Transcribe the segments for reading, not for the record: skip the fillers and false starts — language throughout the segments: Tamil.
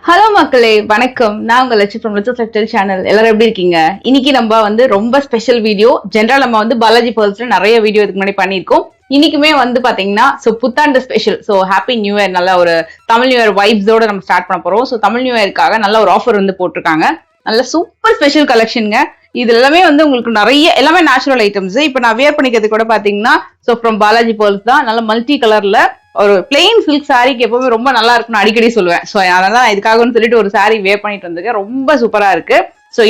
ஹலோ மக்களே, வணக்கம். நான் உங்க Latchu from Latchu textile channel. எல்லாரும் எப்படி இருக்கீங்க? இன்னைக்கு நம்ம வந்து ரொம்ப ஸ்பெஷல் வீடியோ. ஜென்ரல் நம்ம வந்து பாலாஜி பேர்ல்ஸ்ல நிறைய வீடியோ இதுக்கு முன்னாடி பண்ணியிருக்கோம். இன்னைக்குமே வந்து பாத்தீங்கன்னா புத்தாண்டு ஸ்பெஷல். ஹாப்பி நியூ இயர், நல்ல ஒரு தமிழ் நியூ இயர் வைப்ஸோட நம்ம ஸ்டார்ட் பண்ண போறோம். தமிழ் நியூ இயர்க்காக நல்ல ஒரு ஆஃபர் வந்து போட்டிருக்காங்க. நல்ல சூப்பர் ஸ்பெஷல் கலெக்ஷனுங்க. இது எல்லாமே வந்து உங்களுக்கு நிறைய எல்லாமே நேச்சுரல் ஐட்டம்ஸ். இப்ப நான் வியர் பண்ணிக்கிறது கூட பாத்தீங்கன்னா ஃப்ரம் பாலாஜி பேர்ல்ஸ் தான். நல்ல மல்டி கலர்ல ஒரு பிளெயின் சில்க் சாரிக்கு எப்பவுமே ரொம்ப நல்லா இருக்கும்னு அடிக்கடி சொல்லுவேன். அதனால இதுக்காகன்னு சொல்லிட்டு ஒரு சாரி வேர் பண்ணிட்டு வந்திருக்கேன். ரொம்ப சூப்பரா இருக்கு.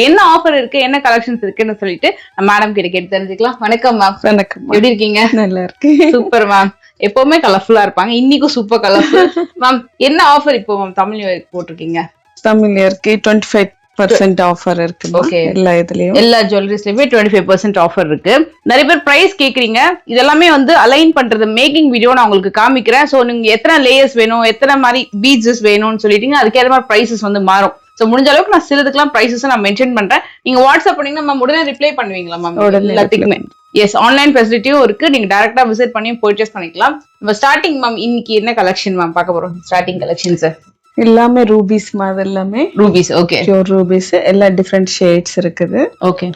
என்ன ஆஃபர் இருக்கு, என்ன கலெக்ஷன்ஸ் இருக்குன்னு சொல்லிட்டு மேடம் கிட்ட கேட்டு தெரிஞ்சுக்கலாம். வணக்கம் மேம். வணக்கம். எப்படி இருக்கீங்க? நல்லா இருக்கு. Super ma'am. எப்பவுமே கலர்ஃபுல்லா இருப்பாங்க, இன்னைக்கும் சூப்பர் கலர்ஃபுல். மேம், என்ன ஆஃபர் இப்போ மேம் தமிழ் நியூ இயர்க்கு போட்டிருக்கீங்க? தமிழ் இயர்க்கு 25% ஆஃபர் இருக்கு. ஓகே, எல்லா இதுலயும் எல்லா ஜுவல்லரிஸ்லயுமே 25% ஆஃபர் இருக்கு. நிறைய பேர் பிரைஸ் கேக்குறீங்க. இதெல்லாமே வந்து அலைன் பண்றது மேக்கிங் வீடியோ நான் உங்களுக்கு காமிக்கிறேன். நீங்க எத்தனை லேயர்ஸ் வேணும், எத்தனை மாதிரி பீட்ஸஸ் வேணும்னு சொல்லிட்டீங்க, அதுக்கேற்ற மாதிரி பிரைசஸ் வந்து மாறும். முடிஞ்ச அளவுக்கு நான் சிலதுக்கெல்லாம் பிரைசஸ் நான் மென்ஷன் பண்றேன். நீங்க வாட்ஸ்அப் பண்ணீங்கன்னா மேம் உடனே ரிப்ளை பண்ணுவீங்களா மேம்? எல்லாத்துக்குமே எஸ், ஆன்லைன் ஃபெசிலிட்டியும் இருக்கு. நீங்க டைரக்டா விசிட் பண்ணி பர்ச்சேஸ் பண்ணிக்கலாம். ஸ்டார்டிங் மேம், இன்னைக்கு என்ன கலெக்ஷன் மேம் பார்க்க போறோம்? ஸ்டார்டிங் கலெக்ஷன்ஸ் எல்லாமே ரூபீஸ் மாதிரி, எல்லாமே ரூபீஸ். Okay, pure rubies. எல்லா டிஃபரெண்ட் ஷேட்ஸ் இருக்குது. ஓகே,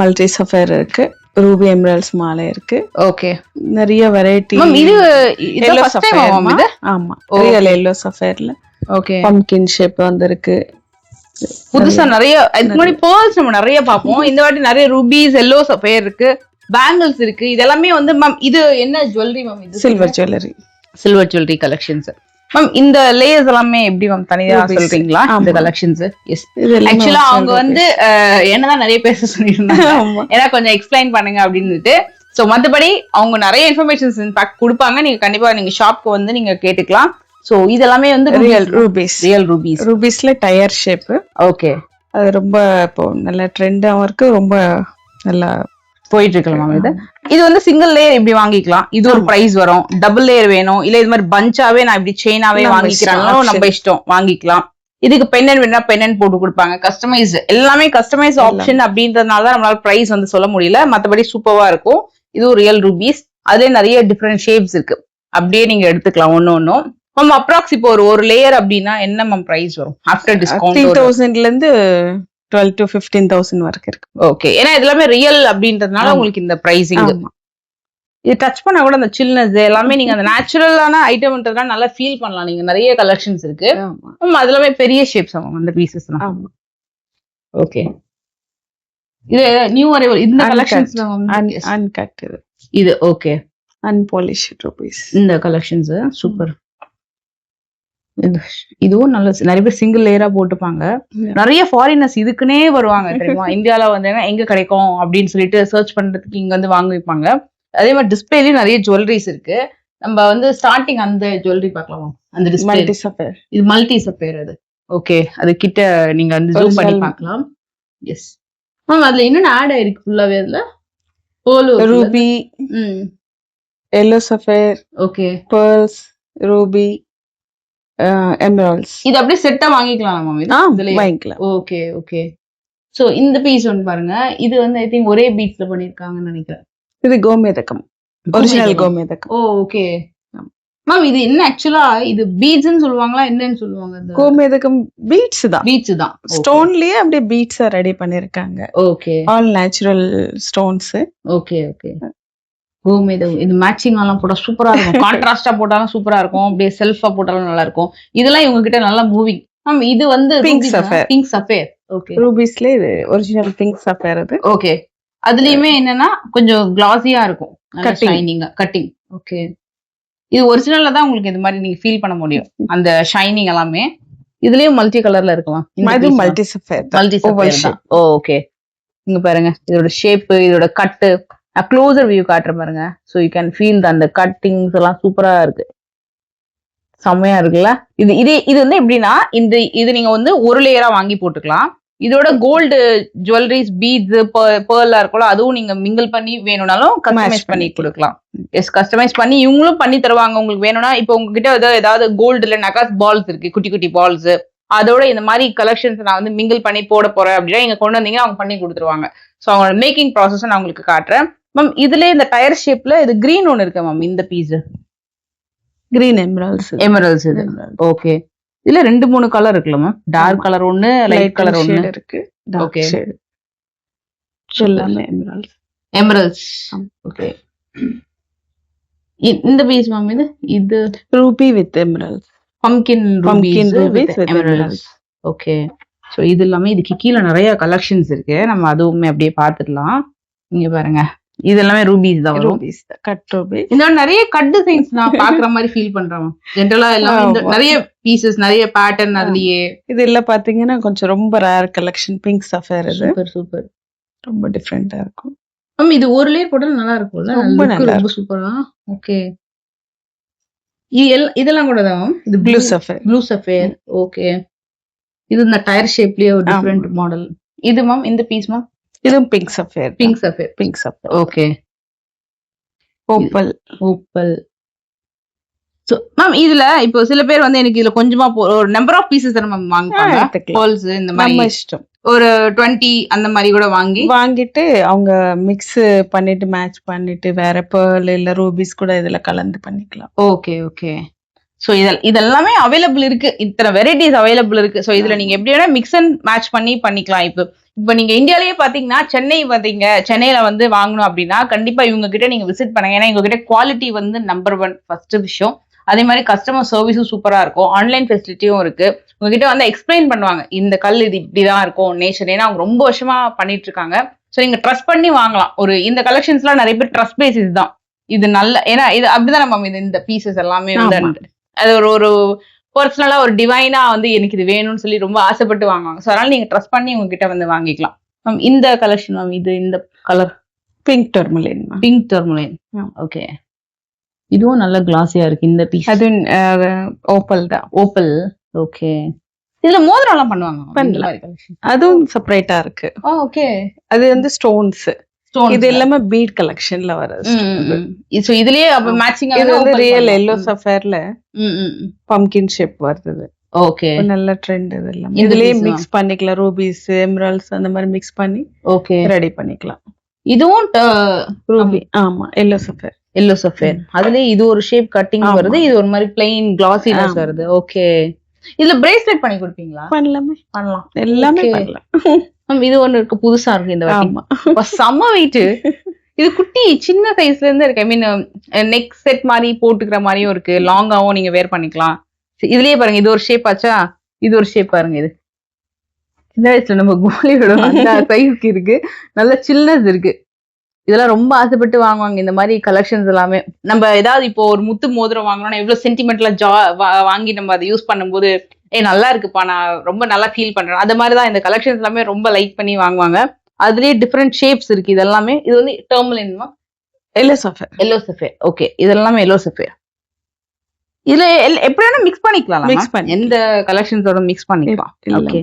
மல்டி சஃபயர் இருக்கு, ரூபி எமரல்ட்ஸ் மாலை இருக்கு. ஓகே, நிறைய வெரைட்டி. இது ஃபர்ஸ்ட் டைம் ஆமா, ரியல் எல்லோ சஃபயர்ல ஓகே பம்ப்கின் ஷேப் வந்திருக்கு. புதுசா நிறைய இதுக்கு முன்னாடி பேர்ல்ஸ் நம்ம நிறைய பார்ப்போம். இந்த வாட்டி நிறைய ரூபீஸ், எல்லோ சஃபயர் இருக்கு, பேங்கிள்ஸ் இருக்கு. இதெல்லாமே வந்து மேம் இது என்ன ஜுவல்லரி மேம்? இது silver jewellery. Silver jewellery collections. Ma'am, இந்த லேயர்ஸ் எல்லாமே எப்படி மேம் தனியா சொல்றீங்களா இந்த கலெக்ஷன்ஸ்? எஸ், ஆக்சுவலா அவங்க வந்து என்னதான் நிறைய பேச சொல்லியிருந்தாங்க, ஏன்னா கொஞ்சம் எக்ஸ்பிளைன் பண்ணுங்க அப்படின்னுட்டு. மத்தபடி அவங்க நிறைய இன்ஃபர்மேஷன்ஸ் இன்ஃபேக்ட் கொடுப்பாங்க. நீங்க கண்டிப்பா நீங்க ஷாப்க்கு வந்து நீங்க கேட்டுக்கலாம். இதெல்லாமே வந்து ரியல் ரூபீஸ். Real rubies. ரூபீஸ்ல டயர் ஷேப். ஓகே, அது ரொம்ப இப்போ நல்ல ட்ரெண்டாவும் இருக்கு, ரொம்ப நல்லா போயிட்டு இருக்கலாம் மேம். இது வந்து சிங்கிள் லேயர் இப்படி வாங்கிக்கலாம். இது ஒரு பிரைஸ் வரும். டபுள் லேயர் வேணும், இல்ல இது மாதிரி பஞ்சாவே நான் இப்படி செயினாவே வாங்கிக்கிறாங்களோ நம்ம இஷ்டம் வாங்கிக்கலாம். இதுக்கு பெண்ணன் வேணா பெண்ணன் போட்டு கொடுப்பாங்க. கஸ்டமைஸ் எல்லாமே கஸ்டமைஸ் ஆப்ஷன் அப்படின்றதுனால நம்மளால பிரைஸ் வந்து சொல்ல முடியல. மத்தபடி சூப்பரா இருக்கும். இது ரியல் ரூபீஸ். அதுல நிறைய டிஃப்ரெண்ட் ஷேப்ஸ் இருக்கு. அப்படியே நீங்க எடுத்துக்கலாம் ஒன்னு ஒன்னும். மேம், அப்ராக்ஸ் இப்போ ஒரு லேயர் அப்படின்னா என்ன மேம் பிரைஸ் வரும் ஆஃப்டர் டிஸ்கவுண்ட்? 3000 ல இருந்து 12 to 15,000 வரைக்கும் இருக்கு. ஓகே, ஏன்னா இதெல்லாமே ரியல் அப்படின்றதுனால உங்களுக்கு இந்த பிரைசிங். இது டச் பண்ணா கூட அந்த சில்னஸ் எல்லாமே நீங்க அந்த நேச்சுரலான ஐட்டம்ன்றதுனால நல்லா ஃபீல் பண்ணலாம். நீங்க நிறைய கலெக்ஷன்ஸ் இருக்கு. அது எல்லாமே பெரிய ஷேப்ஸ் ஆகும் அந்த பீசஸ். ஓகே, இது நியூ அரைவல். இந்த கலெக்ஷன்ஸ் அன்கட். இது ஓகே, அன்பாலிஷ்ட் ரூபீஸ். இந்த கலெக்ஷன்ஸ் சூப்பர். இதுவும் நல்ல நிறைய பேர் சிங்கிள் லேயரா போட்டுப்பாங்க. நிறைய ஃபாரினர்ஸ் இதுக்குன்னே வருவாங்க தெரியுமா? இந்தியால வந்து எங்க கிடைக்கும் அப்படின்னு சொல்லிட்டு சர்ச் பண்றதுக்கு இங்க வந்து வாங்கி வைப்பாங்க. அதே மாதிரி டிஸ்பிளேலயும் நிறைய ஜுவல்லரிஸ் இருக்கு. நம்ம வந்து ஸ்டார்டிங் அந்த ஜுவல்லரி பார்க்கலாமா? அந்த டிஸ்பிளே இது மல்டி சஃபயர். அது ஓகே, அது கிட்ட நீங்க வந்து ஜூம் பண்ணி பார்க்கலாம். எஸ் மேம், அதுல என்னென்ன ஆட் ஆயிருக்கு ஃபுல்லாவே? அதுல ruby, yellow sapphire, okay, pearls, ruby, emeralds. இது அப்படியே செட்டா வாங்கிக்கலாம் மேம்? இதுல வாங்கிக்கலாம். Okay okay. இந்த பீஸ் ஒன்று பாருங்க. இது வந்து ஐ திங்க் ஒரே பீட்ஸ்ல பண்ணிருக்காங்கன்னு நினைக்கிறேன். இது கோமேதகம், ஒரிஜினல் கோமேதகம். ஓகே மேம், இது என்ன ஆக்சுவலா? இது பீட்ஸ்னு சொல்லுவாங்களா, என்னன்னு சொல்லுவாங்க? கோமேதகம் பீட்ஸ் தான். பீட்ஸ் தான். ஸ்டோன்லயே அப்படியே பீட்ஸ் ரெடி பண்ணிருக்காங்க. Okay, all natural stones. Okay okay. கோமேதகம் இது மேட்சிங் எல்லாம் போட்டா சூப்பரா இருக்கும். கான்ட்ராஸ்டா போட்டாலும் சூப்பரா இருக்கும், அப்படியே செல்ஃபா போட்டாலும் நல்லா இருக்கும். இதெல்லாம் இவங்க கிட்ட நல்லா மூவிங். மேம், இது வந்து pink sapphire. Pink sapphire. Okay, ரூபீஸ்ல இது ஒரிஜினல் பிங்க் சஃபயர். அது ஓகே. அதுலயுமே என்னன்னா கொஞ்சம் கிளாஸியா இருக்கும், ஷைனிங்கா கட்டிங். ஓகே, இது ஒரிஜினல்ல தான் உங்களுக்கு இந்த மாதிரி நீங்க ஃபீல் பண்ண முடியும் அந்த ஷைனிங் எல்லாமே. இதுலயும் மல்டி கலர்ல இருக்கலாம். இது மல்டி சஃபயர். மல்டி சஃபயர் தான். ஓகே, இங்க பாருங்க இதோட ஷேப், இதோட கட்டு. க்ளோசர் வியூ காட்டுறேன் பாருங்க. யூ கேன் ஃபீல் அந்த கட்டிங்ஸ் எல்லாம் சூப்பரா இருக்கு, செம்மையா இருக்குல்ல? இது வந்து எப்படின்னா இது நீங்க வந்து ஒரு லேயரா வாங்கி போட்டுக்கலாம். இதோட கோல்டு ஜுவல்லரிஸ், பீட்ஸ், பேர்லா இருக்கும்ல, அதுவும் நீங்க மிங்கிள் பண்ணி வேணும்னாலும் கஸ்டமைஸ் பண்ணி கொடுக்கலாம். எஸ், கஸ்டமைஸ் பண்ணி இவங்களும் பண்ணி தருவாங்க. உங்களுக்கு வேணும்னா இப்போ உங்ககிட்ட ஏதாவது கோல்டுல நகாஸ் பால்ஸ் இருக்கு, குட்டி குட்டி பால்ஸ், அதோட இந்த மாதிரி கலெக்ஷன்ஸ் நான் வந்து மிங்கிள் பண்ணி போட போறேன் அப்படின்னா இங்க கொண்டு வந்தீங்கன்னா அவங்க பண்ணி கொடுத்துருவாங்க. அவங்களோட மேக்கிங் ப்ராசஸ் நான் உங்களுக்கு காட்டுறேன். மேம், இதுல இந்த டயர் ஷேப்ல இது கிரீன் ஒன்னு இருக்கு மேம். இந்த பீஸ் கிரீன் எமரல்ட்ஸ். எமரல்ட்ஸ் இது. ஓகே, இதுல 2-3 கலர் இருக்குல்ல மேம்? டார்க் கலர் ஒண்ணு, லைட் கலர் ஒண்ணு இருக்கு. ஓகே. ஷேட் எல்லாமே எமரல்ட்ஸ். எமரல்ட்ஸ். ஓகே. இந்த பீஸ் மேம் இது ruby with emeralds. Pumpkin rubies with emeralds. Okay. So இது எல்லாமே இதுக்கு கீழ நிறைய கலெக்ஷன்ஸ் இருக்கு. நம்ம அதுவுமே அப்படியே பார்த்துடலாம். இங்க பாருங்க. இது எல்லாமே ரூபீஸ் தான் வரும். Rupees cut Ruby. இந்த நிறைய கட் டிசைன்ஸ் நான் பாக்குற மாதிரி ஃபீல் பண்றேன். ஜெனரலா எல்லாமே நிறைய பீசஸ், நிறைய பேட்டர்ன் அதுலயே. இது எல்லாம் பாத்தீங்கன்னா கொஞ்சம் ரொம்ப ரேர் கலெக்ஷன். பிங்க் சஃபேர் இது. சூப்பர். ரொம்ப டிஃபரெண்டா இருக்கும். மேம் இது ஒரு லேயர் போட்டாலும் நல்லா இருக்கும்ல? ரொம்ப சூப்பரா. ஓகே. இதெல்லாம் கூட தான் இது ப்ளூ சஃபேர். ஓகே. இது இந்த டயர் ஷேப்லயே ஒரு டிஃபரெண்ட் மாடல். இது மேம் இந்த பீஸ் மேம் இதுவும் pink sapphire. Okay. Opal. So ma'am இதுல இப்போ சில பேர் எனக்கு இதுல கொஞ்சமா ஒரு நம்பர் ஆஃப் பீசஸ் மேம் வாங்குவாங்க. பேர்ல்ஸ் இந்த மாதிரி இஷ்டம். ஒரு 20 அந்த மாதிரி கூட வாங்கிட்டு அவங்க மிக்ஸ் பண்ணிட்டு மேட்ச் பண்ணிட்டு வேற பேர்ல் இல்ல ரூபீஸ் கூட இதுல கலந்து பண்ணிக்கலாம். ஓகே. சோ இதெல்லாமே அவைலபிள் இருக்கு. இத்தனை வெரைட்டிஸ் அவைலபிள் இருக்கு. சோ இதுல நீங்க எப்படி வேணா மிக்ஸ் அண்ட் மேட்ச் பண்ணிக்கலாம். இப்ப நீங்க இந்தியாலயே பாத்தீங்கன்னா சென்னையில வாங்கணும் அப்படின்னா கண்டிப்பா இவங்க கிட்ட நீங்க விசிட் பண்ணுங்க. ஏன்னா இவங்க கிட்ட குவாலிட்டி நம்பர் 1 ஃபர்ஸ்ட் விஷயம். அதே மாதிரி கஸ்டமர் சர்வீஸும் சூப்பரா இருக்கும். ஆன்லைன் ஃபெசிலிட்டியும் இருக்கு. உங்ககிட்ட எக்ஸ்பிளைன் பண்ணுவாங்க. இந்த கல் இது இப்படிதான் இருக்கும் நேச்சர். ஏன்னா அவங்க ரொம்ப வருஷமா பண்ணிட்டு இருக்காங்க. சோ நீங்க ட்ரஸ்ட் பண்ணி வாங்கலாம். இந்த கலெக்ஷன்ஸ் எல்லாம் நிறைய பேர் ட்ரஸ்ட் பேசிஸ் தான். இது நல்ல ஏன்னா இது அப்படிதான் நம்ம இந்த பீசஸ் எல்லாமே அது ஒரு பர்சனலா ஒரு டிவைனா எனக்கு இது வேணும்னு சொல்லி ரொம்ப ஆசைப்பட்டு வாங்குவாங்க. சோ அதனால நீங்க ட்ரஸ்ட் பண்ணி உங்ககிட்ட வாங்கிக்கலாம். மேம் இந்த கலெக்ஷன் மேம் இந்த கலர் பிங்க் டர்மலைன். ஓகே. இதுவும் நல்ல கிளாஸியா இருக்கு இந்த பீஸ். அது ஓப்பல். ஓகே. இதுல மோதிரம் எல்லாம் பண்ணுவாங்க. அதுவும் செப்பரேட்டா இருக்கு. ஓகே. அது ஸ்டோன்ஸ். இது எல்லாமே பீட் கலெக்ஷன்ல வருது. சோ இதுலயே அப்ப மேட்சிங் ரியல் எல்லோ சஃபேர்ல பம்கின் ஷேப் வருது. ஓகே. நல்ல ட்ரெண்ட் இதெல்லாம். இதுலயே மிக்ஸ் பண்ணிக்கலாம். ரூபீஸ், எமரல்ட்ஸ் அந்த மாதிரி மிக்ஸ் பண்ணி ஓகே ரெடி பண்ணிக்கலாம். இதுவும் ரூபி. ஆமா, எல்லோ சஃபேர். அதுலயே இது ஒரு ஷேப் கட்டிங் வருது. இது ஒரு மாதிரி பிளைன் கிளாஸினஸ் வருது. ஓகே. இதுல பிரேஸ்லெட் பண்ணி கொடுப்பீங்களா? பண்ணலாம். எல்லாமே பண்ணலாம். இது ஒண்ணு இருக்கு, புதுசா இருக்கு இந்த வாட்டி. செம்ம வெயிட். இது குட்டி சின்ன சைஸ்ல இருந்து இருக்கு. ஐ மீன் நெக் செட் மாதிரி போட்டுக்கிற மாதிரியும் இருக்கு. லாங்காவும் நீங்க வேர் பண்ணிக்கலாம். இதுலயே பாருங்க, இது ஒரு ஷேப் ஆச்சா, இது ஒரு ஷேப் பாருங்க. இது சின்ன வயசுல நம்ம கோலியோட அந்த சைஸ்க்கு இருக்கு. நல்ல சில்னஸ் இருக்கு. இதெல்லாம் ரொம்ப ஆசைப்பட்டு வாங்குவாங்க இந்த மாதிரி கலெக்ஷன்ஸ் எல்லாமே. நம்ம ஏதாவது இப்போ ஒரு முத்து மோதிரம் வாங்கணும்னா எவ்வளவு சென்டிமெண்ட்ல வாங்கி நம்ம அதை யூஸ் பண்ணும்போது நல்லா இருக்குப்பா, நான் ரொம்ப நல்லா ஃபீல் பண்றேன். அது மாதிரிதான் இந்த கலெக்ஷன்ஸ் எல்லாமே ரொம்ப லைக் பண்ணி வாங்குவாங்க. அதுலயே டிஃப்ரெண்ட் ஷேப்ஸ் இருக்கு. இதெல்லாமே இது டர்மலின்மா, எல்லோ சஃபேர். ஓகே. இதெல்லாமே எல்லோ சஃபேர். இதுல எப்படி வேணா மிக்ஸ் பண்ணிக்கலாம். எந்த கலெக்ஷன்ஸோட மிக்ஸ் பண்ணிக்கலாம். ஓகே.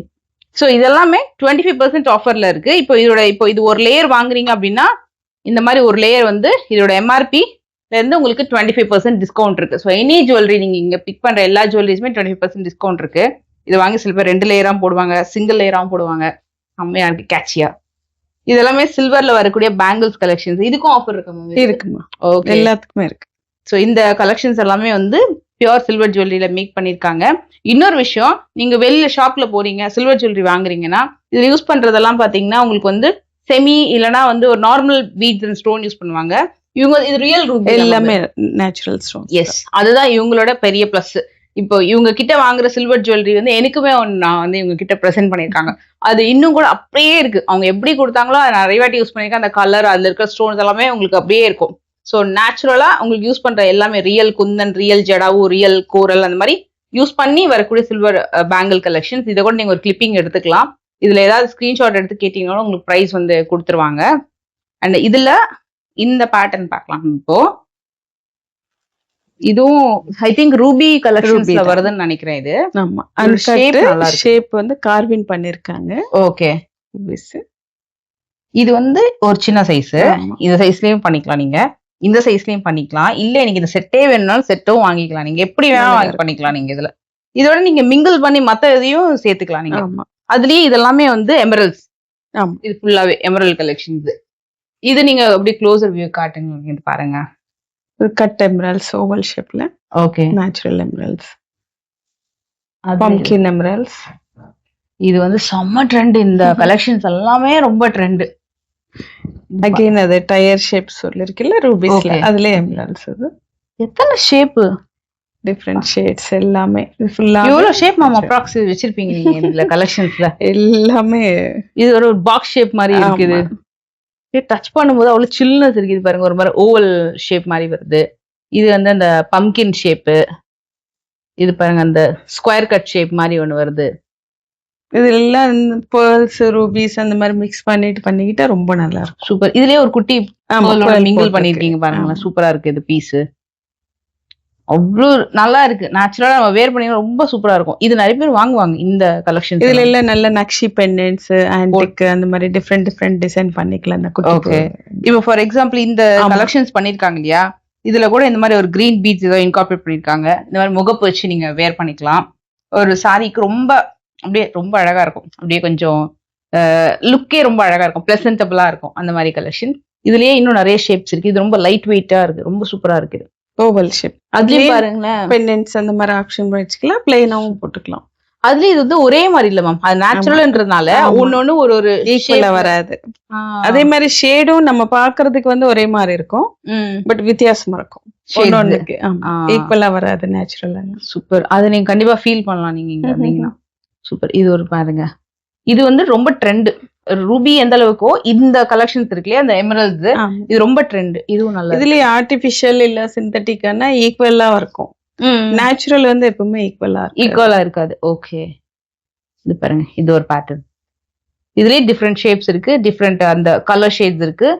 சோ இதெல்லாமே 25% ஆஃபர்ல இருக்கு. இப்போ இது ஒரு லேயர் வாங்குறீங்க அப்படின்னா இந்த மாதிரி ஒரு லேயர் இதோட எம்ஆர்பி இருந்து உங்களுக்கு 25% டிஸ்கவுண்ட் இருக்கு. ஸோ எனி ஜுவல்லரி நீங்க இங்க பிக் பண்ற எல்லா ஜுவல்லரிஸுமே 25% டிஸ்கவுண்ட் இருக்கு. இது வாங்கி சில பேர் 2 லேயரா போடுவாங்க, சிங்கிள் லேயரா போடுவாங்க. செம்மையா இருக்கு, கேட்சியா. இது எல்லாமே சில்வர்ல வரக்கூடிய பேங்கிள்ஸ் கலெக்ஷன்ஸ். இதுக்கும் ஆஃபர் இருக்குமா? ஓகே, எல்லாத்துக்குமே இருக்கு. ஸோ இந்த கலெக்ஷன்ஸ் எல்லாமே பியூர் சில்வர் ஜுவல்லரியில மேக் பண்ணிருக்காங்க. இன்னொரு விஷயம், நீங்க வெளியில ஷாப்ல போறீங்க, சில்வர் ஜுவல்லரி வாங்குறீங்கன்னா இதுல யூஸ் பண்றதெல்லாம் பாத்தீங்கன்னா உங்களுக்கு செமி இல்லனா ஒரு normal beads and stone use பண்ணுவாங்க. இவங்க இது ரியல் ரூபி, எல்லாமே நேச்சுரல் ஸ்டோன். எஸ், அதுதான் இவங்களோட பெரிய பிளஸ். இப்போ இவங்க கிட்ட வாங்குற சில்வர் ஜுவல்லரி எனக்குமே நான் இவங்க கிட்ட ப்ரெசென்ட் பண்ணிருக்காங்க. அது இன்னும் கூட அப்படியே இருக்கு. அவங்க எப்படி கொடுத்தாங்களோ அதை நிறைய வாட்டி யூஸ் பண்ணிருக்கேன். அந்த கலர், அதுல இருக்கிற ஸ்டோன்ஸ் எல்லாமே உங்களுக்கு அப்படியே இருக்கும். ஸோ நேச்சுரலா உங்களுக்கு யூஸ் பண்ற எல்லாமே real Kundan, real jadau, real கோரல் அந்த மாதிரி யூஸ் பண்ணி வரக்கூடிய சில்வர் பேங்கிள் கலெக்ஷன்ஸ். இதை கூட நீங்க ஒரு கிளிப்பிங் எடுத்துக்கலாம். இதுல ஏதாவது ஸ்கிரீன்ஷாட் எடுத்து கேட்டீங்கன்னா உங்களுக்கு பிரைஸ் கொடுத்துருவாங்க. அண்ட் இதுல இந்த பேட்டர்ன் பார்க்கலாம். இப்போ இதுவும் ஐ திங்க் ரூபி கலெக்ஷன்ஸ்ல வருதுன்னு நினைக்கிறேன். இது ஆமா, அந்த ஷேப் கார்விங் பண்ணிருக்காங்க. ஓகே. இது ஒரு சின்ன சைஸ். இந்த சைஸ்லயும் பண்ணிக்கலாம், நீங்க இந்த சைஸ்லயும் பண்ணிக்கலாம். இல்ல எனக்கு இந்த செட்டே வேணும்னாலும் செட்டும் வாங்கிக்கலாம். நீங்க எப்படி வேணாலும் பண்ணிக்கலாம். நீங்க இதோட நீங்க மிங்கிள் பண்ணி மத்த இதையும் சேர்த்துக்கலாம் நீங்க. அதுலயே இதெல்லாமே எமரல்ஸ். இது ஃபுல்லாவே எமரல் கலெக்ஷன்ஸ். இது நீங்க அப்படியே க்ளோசர் வியூ காட்டுங்க. இது பாருங்க, கட் எமரல்ஸ் ஓவல் ஷேப்ல. Okay, natural emeralds. Pumpkin emeralds. இது வந்து செம்ம ட்ரெண்ட். இந்த கலெக்ஷன்ஸ் எல்லாமே ரொம்ப ட்ரெண்ட். அகைன் அது டயர் ஷேப் சொல்லிருக்குல்ல ரூபிஸ்ல, Okay. அதுல எமரல்ஸ். அது எத்தனை ஷேப்? டிஃப்ரெண்ட் ஷேட்ஸ் எல்லாமே. இது ஃபுல்லா எவ்வளவு ஷேப் மேம் அப்ராக்ஸ் வச்சிருப்பீங்க நீங்க இதுல கலெக்ஷன்ஸ்ல? எல்லாமே. இது ஒரு பாக்ஸ் ஷேப் மாதிரி இருக்குது. டச் பண்ணும்போது அவ்வளவு சில்னஸ் இருக்குது பாருங்க. ஒரு மாதிரி ஓவல் ஷேப் மாதிரி வருது. இது வந்து அந்த பம்கின் ஷேப்பு. இது பாருங்க அந்த ஸ்கொயர் கட் ஷேப் மாதிரி ஒண்ணு வருது. இது எல்லாம் பேர்ல்ஸ் ரூபிஸ் அந்த மாதிரி மிக்ஸ் பண்ணிக்கிட்டா ரொம்ப நல்லா இருக்கும். சூப்பர். இதுலயே ஒரு குட்டி ஆமா, pearl மிங்கிள் போட்டிருக்கு. பண்ணிருக்கீங்க பாருங்களேன். ஆமா. சூப்பரா இருக்கு இது பீஸ். அவ்வளோ நல்லா இருக்கு. நேச்சுரலா நம்ம வேர் பண்ணி ரொம்ப சூப்பரா இருக்கும். இது நிறைய பேர் வாங்குவாங்க இந்த கலெக்ஷன். இதுல எல்லாம் நல்ல நக்ஷி பெண்டன்ட்ஸ், ஆன்டிக் அந்த மாதிரி டிஃப்ரெண்ட் டிசைன் பண்ணிக்கலாம். அந்த குட்டி ஓகே. இப்போ ஃபார் எக்ஸாம்பிள் இந்த ஆமா. கலெக்ஷன்ஸ் பண்ணிருக்காங்க இல்லையா, இதுல கூட இந்த மாதிரி ஒரு கிரீன் பீட்ஸ் ஏதோ இன்கார்பரேட் பண்ணிருக்காங்க. இந்த மாதிரி முகப்பு வச்சு நீங்க வேர் பண்ணிக்கலாம். ஒரு சாரிக்கு ரொம்ப அப்படியே ரொம்ப அழகா இருக்கும். அப்படியே கொஞ்சம் லுக்கே ரொம்ப அழகா இருக்கும், பிளசன்டபிளா இருக்கும். அந்த மாதிரி கலெக்ஷன். இதுலயே இன்னும் நிறைய ஷேப்ஸ் இருக்கு. இது ரொம்ப லைட் வெயிட்டா இருக்கு, ரொம்ப சூப்பரா இருக்கு. இது ஓவல் ஷேப். அதுலயும் பாருங்களேன், பெண்டன்ட்ஸ் அந்த மாதிரி ஆப்ஷன் வச்சுக்கலாம், பிளைனாவும் போட்டுக்கலாம். அதுலயும் இது வந்து ஒரே மாதிரி இல்ல மேம். அது நேச்சுரல்ன்றதுனால ஆமா. ஒன்னொன்னு ஒரு ஒரு ஈக்குவலா வராது. அதே மாதிரி ஷேடும் நம்ம பாக்குறதுக்கு வந்து ஒரே மாதிரி இருக்கும், பட் வித்தியாசமா இருக்கும். ஒன்னொன்னுக்கு ஈக்குவலா வராது நேச்சுரலா. சூப்பர். அதை நீங்க கண்டிப்பா ஃபீல் பண்ணலாம் நீங்க இங்க வந்தீங்கன்னா. சூப்பர். இது ஒரு பாருங்க, இது வந்து ரொம்ப ட்ரெண்ட். ரூபி எந்த அளவுக்கோ இந்த கலெக்ஷன்ஸ் இருக்கு இல்லையா, அந்த எமரல்ஸ், இது ரொம்ப ட்ரெண்ட். இதுவும் நல்லது. இதுலயே ஆர்டிபிஷியல் இல்ல சிந்தட்டிக்கானா ஈக்குவலா இருக்கும். நேச்சுரல் வந்து எப்பவுமே ஈக்குவலா இருக்காது. ஓகே. இது பாருங்க, இது ஒரு பேட்டர்ன். இதுலயே டிஃப்ரெண்ட் ஷேப்ஸ் இருக்கு, டிஃப்ரெண்ட் அந்த கலர் ஷேட்ஸ் இருக்கு.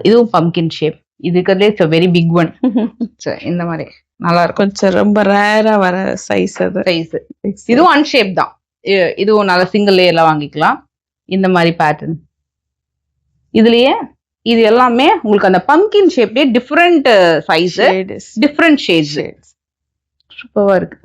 இதுவும் பம்கின் ஷேப். இதுக்குறதுலே இட்ஸ் வெரி பிக் ஒன். இந்த மாதிரி நல்லா இருக்கும். கொஞ்சம் ரொம்ப ரேரா வர சைஸ். அது சைஸ். இதுவும் அன்ஷேப் தான். இதுவும் நல்ல சிங்கிள் லேயர்ல வாங்கிக்கலாம். இந்த மாதிரி பேட்டர்ன். இதுலயே இது எல்லாமே உங்களுக்கு அந்த பம்கின் ஷேப்லயே டிஃப்ரெண்ட் சைஸ், டிஃப்ரெண்ட் ஷேட்ஸ். சூப்பரா இருக்கு.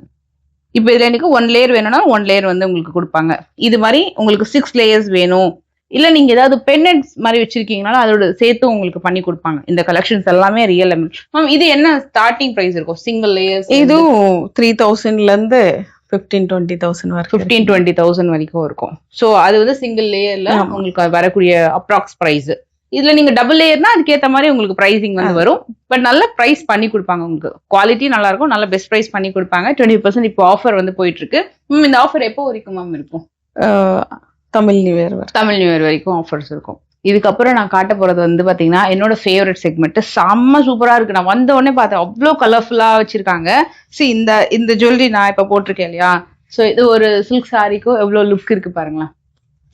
இப்போ இதுல எனக்கு 1 லேயர் வேணும்னா 1 லேயர் வந்து உங்களுக்கு கொடுப்பாங்க. இது மாதிரி உங்களுக்கு 6 லேயர்ஸ் வேணும், இல்ல நீங்க ஏதாவது பெண்டன்ட்ஸ் மாதிரி வச்சிருக்கீங்கனாலும் அதோட சேர்த்து உங்களுக்கு பண்ணி கொடுப்பாங்க. இந்த கலெக்ஷன்ஸ் எல்லாமே ரியல் எமரல்ட். மேம் இது என்ன ஸ்டார்டிங் பிரைஸ் இருக்கும் சிங்கிள் லேயர்ஸ்? இதுவும் 3000ல இருந்து 15-20,000 வரைக்கும். 15-20,000 வரைக்கும் இருக்கும். ஸோ அது வந்து சிங்கிள் லேயர்ல உங்களுக்கு வரக்கூடிய அப்ராக்ஸ் பிரைஸ். இதுல நீங்க டபுள் லேயர்னா அதுக்கேற்ற மாதிரி உங்களுக்கு பிரைசிங் வந்து வரும். பட் நல்ல பிரைஸ் பண்ணி கொடுப்பாங்க. உங்களுக்கு குவாலிட்டி நல்லா இருக்கும், நல்ல பெஸ்ட் பிரைஸ் பண்ணி கொடுப்பாங்க. 20% இப்போ ஆஃபர் வந்து போயிட்டு இருக்கு. இந்த ஆஃபர் எப்போ வரைக்கும் மேம் இருக்கும்? தமிழ் நியூ இயர் வரைக்கும் ஆஃபர்ஸ் இருக்கும். இதுக்கப்புறம் நான் காட்ட போறது வந்து பாத்தீங்கன்னா என்னோட ஃபேவரட் செக்மெண்ட். செம்ம சூப்பரா இருக்கு. நான் வந்த உடனே பார்த்தேன், அவ்வளோ கலர்ஃபுல்லா வச்சிருக்காங்க. இந்த ஜுவல்லரி நான் இப்ப போட்டிருக்கேன் இல்லையா, ஸோ இது ஒரு சில்க் சாரிக்கும் எவ்வளவு லுக் இருக்கு பாருங்களேன்.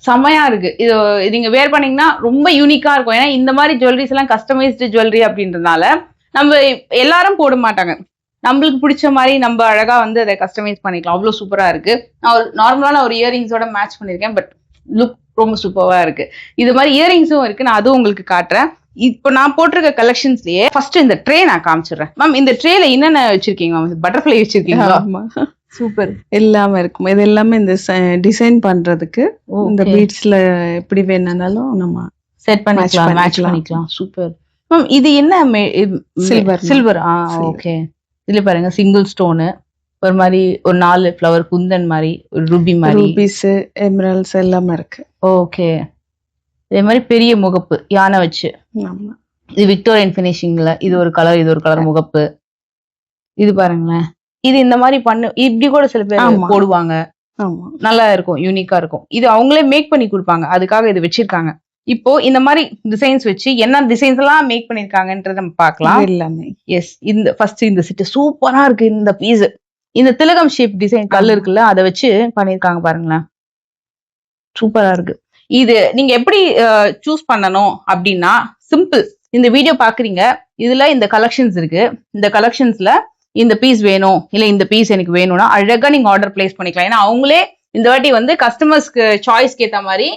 செம்மையா இருக்கு. இது நீங்க வேர் பண்ணீங்கன்னா ரொம்ப யூனிக்கா இருக்கும். ஏன்னா இந்த மாதிரி ஜுவல்லரிஸ் எல்லாம் கஸ்டமைஸ்டு ஜுவல்லரி அப்படின்றதுனால நம்ம எல்லாரும் போட மாட்டாங்க. நம்மளுக்கு பிடிச்ச மாதிரி நம்ம அழகா வந்து அதை கஸ்டமைஸ் பண்ணிக்கலாம். அவ்வளவு சூப்பரா இருக்கு. நான் ஒரு நார்மலான ஒரு இயரிங்ஸோட மேட்ச் பண்ணிருக்கேன், பட் லுக் ரொம்ப சூப்பரா இருக்கு. இது மாதிரி இயரிங்ஸும் இருக்கு, நான் அதுவும் உங்களுக்கு காட்டுறேன். இப்போ நான் போட்டிருக்க கலெக்ஷன்ஸ்லயே ஃபர்ஸ்ட் இந்த ட்ரே நான் காமிச்சிடுறேன். மேம் இந்த ட்ரேல என்னென்ன வச்சிருக்கீங்க மேம்? பட்டர்ஃபிளை வச்சிருக்கீங்களா? சூப்பர். எல்லாமே இருக்கும். இது எல்லாமே இந்த டிசைன் பண்றதுக்கு இந்த பீட்ஸ்ல எப்படி வேணும்னாலும் நம்ம செட் பண்ணிக்கலாம், மேட்ச் பண்ணிக்கலாம். சூப்பர். மேம் இது என்ன? சில்வர். ஓகே. இதுல பாருங்க சிங்கிள் ஸ்டோனு, ஒரு மாதிரி ஒரு 4 ஃப்ளவர் குந்தன் மாதிரி, ஒரு ரூபி மாதிரி, ரூபிஸ், எமரல்ட்ஸ் எல்லாமே இருக்கு. ஓகே. இதே மாதிரி பெரிய முகப்பு யானை வச்சு, இது விக்டோரியன் ஃபினிஷிங்ல. இது ஒரு கலர், இது ஒரு கலர் முகப்பு. இது பாருங்களேன், இது இந்த மாதிரி இப்படி கூட சில பேர் போடுவாங்க. நல்லா இருக்கும், யூனிக்கா இருக்கும். இது அவங்களே மேக் பண்ணி கொடுப்பாங்க, அதுக்காக இது வச்சிருக்காங்க. இப்போ இந்த மாதிரி டிசைன்ஸ் வச்சு என்ன டிசைன்ஸ் எல்லாம் மேக் பண்ணிருக்காங்கன்றத நம்ம பார்க்கலாம். எல்லாமே எஸ். இந்த ஃபர்ஸ்ட் இந்த செட் சூப்பரா இருக்கு. இந்த பீஸ், இந்த திலகம் ஷேப் டிசைன் கல் இருக்குல்ல, அதை வச்சு பண்ணிருக்காங்க பாருங்களேன். சூப்பரா இருக்கு. இது நீங்க எப்படி சூஸ் பண்ணணும் அப்படின்னா சிம்பிள். இந்த வீடியோ பாக்குறீங்க, இதுல இந்த கலெக்ஷன்ஸ் இருக்கு. இந்த கலெக்ஷன்ஸ்ல இந்த பீஸ் வேணும், இல்ல இந்த பீஸ் எனக்கு வேணும்னா அழகா நீங்க ஆர்டர் பிளேஸ் பண்ணிக்கலாம். ஏன்னா அவங்களே இந்த வாட்டி வந்து கஸ்டமர்ஸ்க்கு சாய்ஸ்க்கு ஏத்த மாதிரி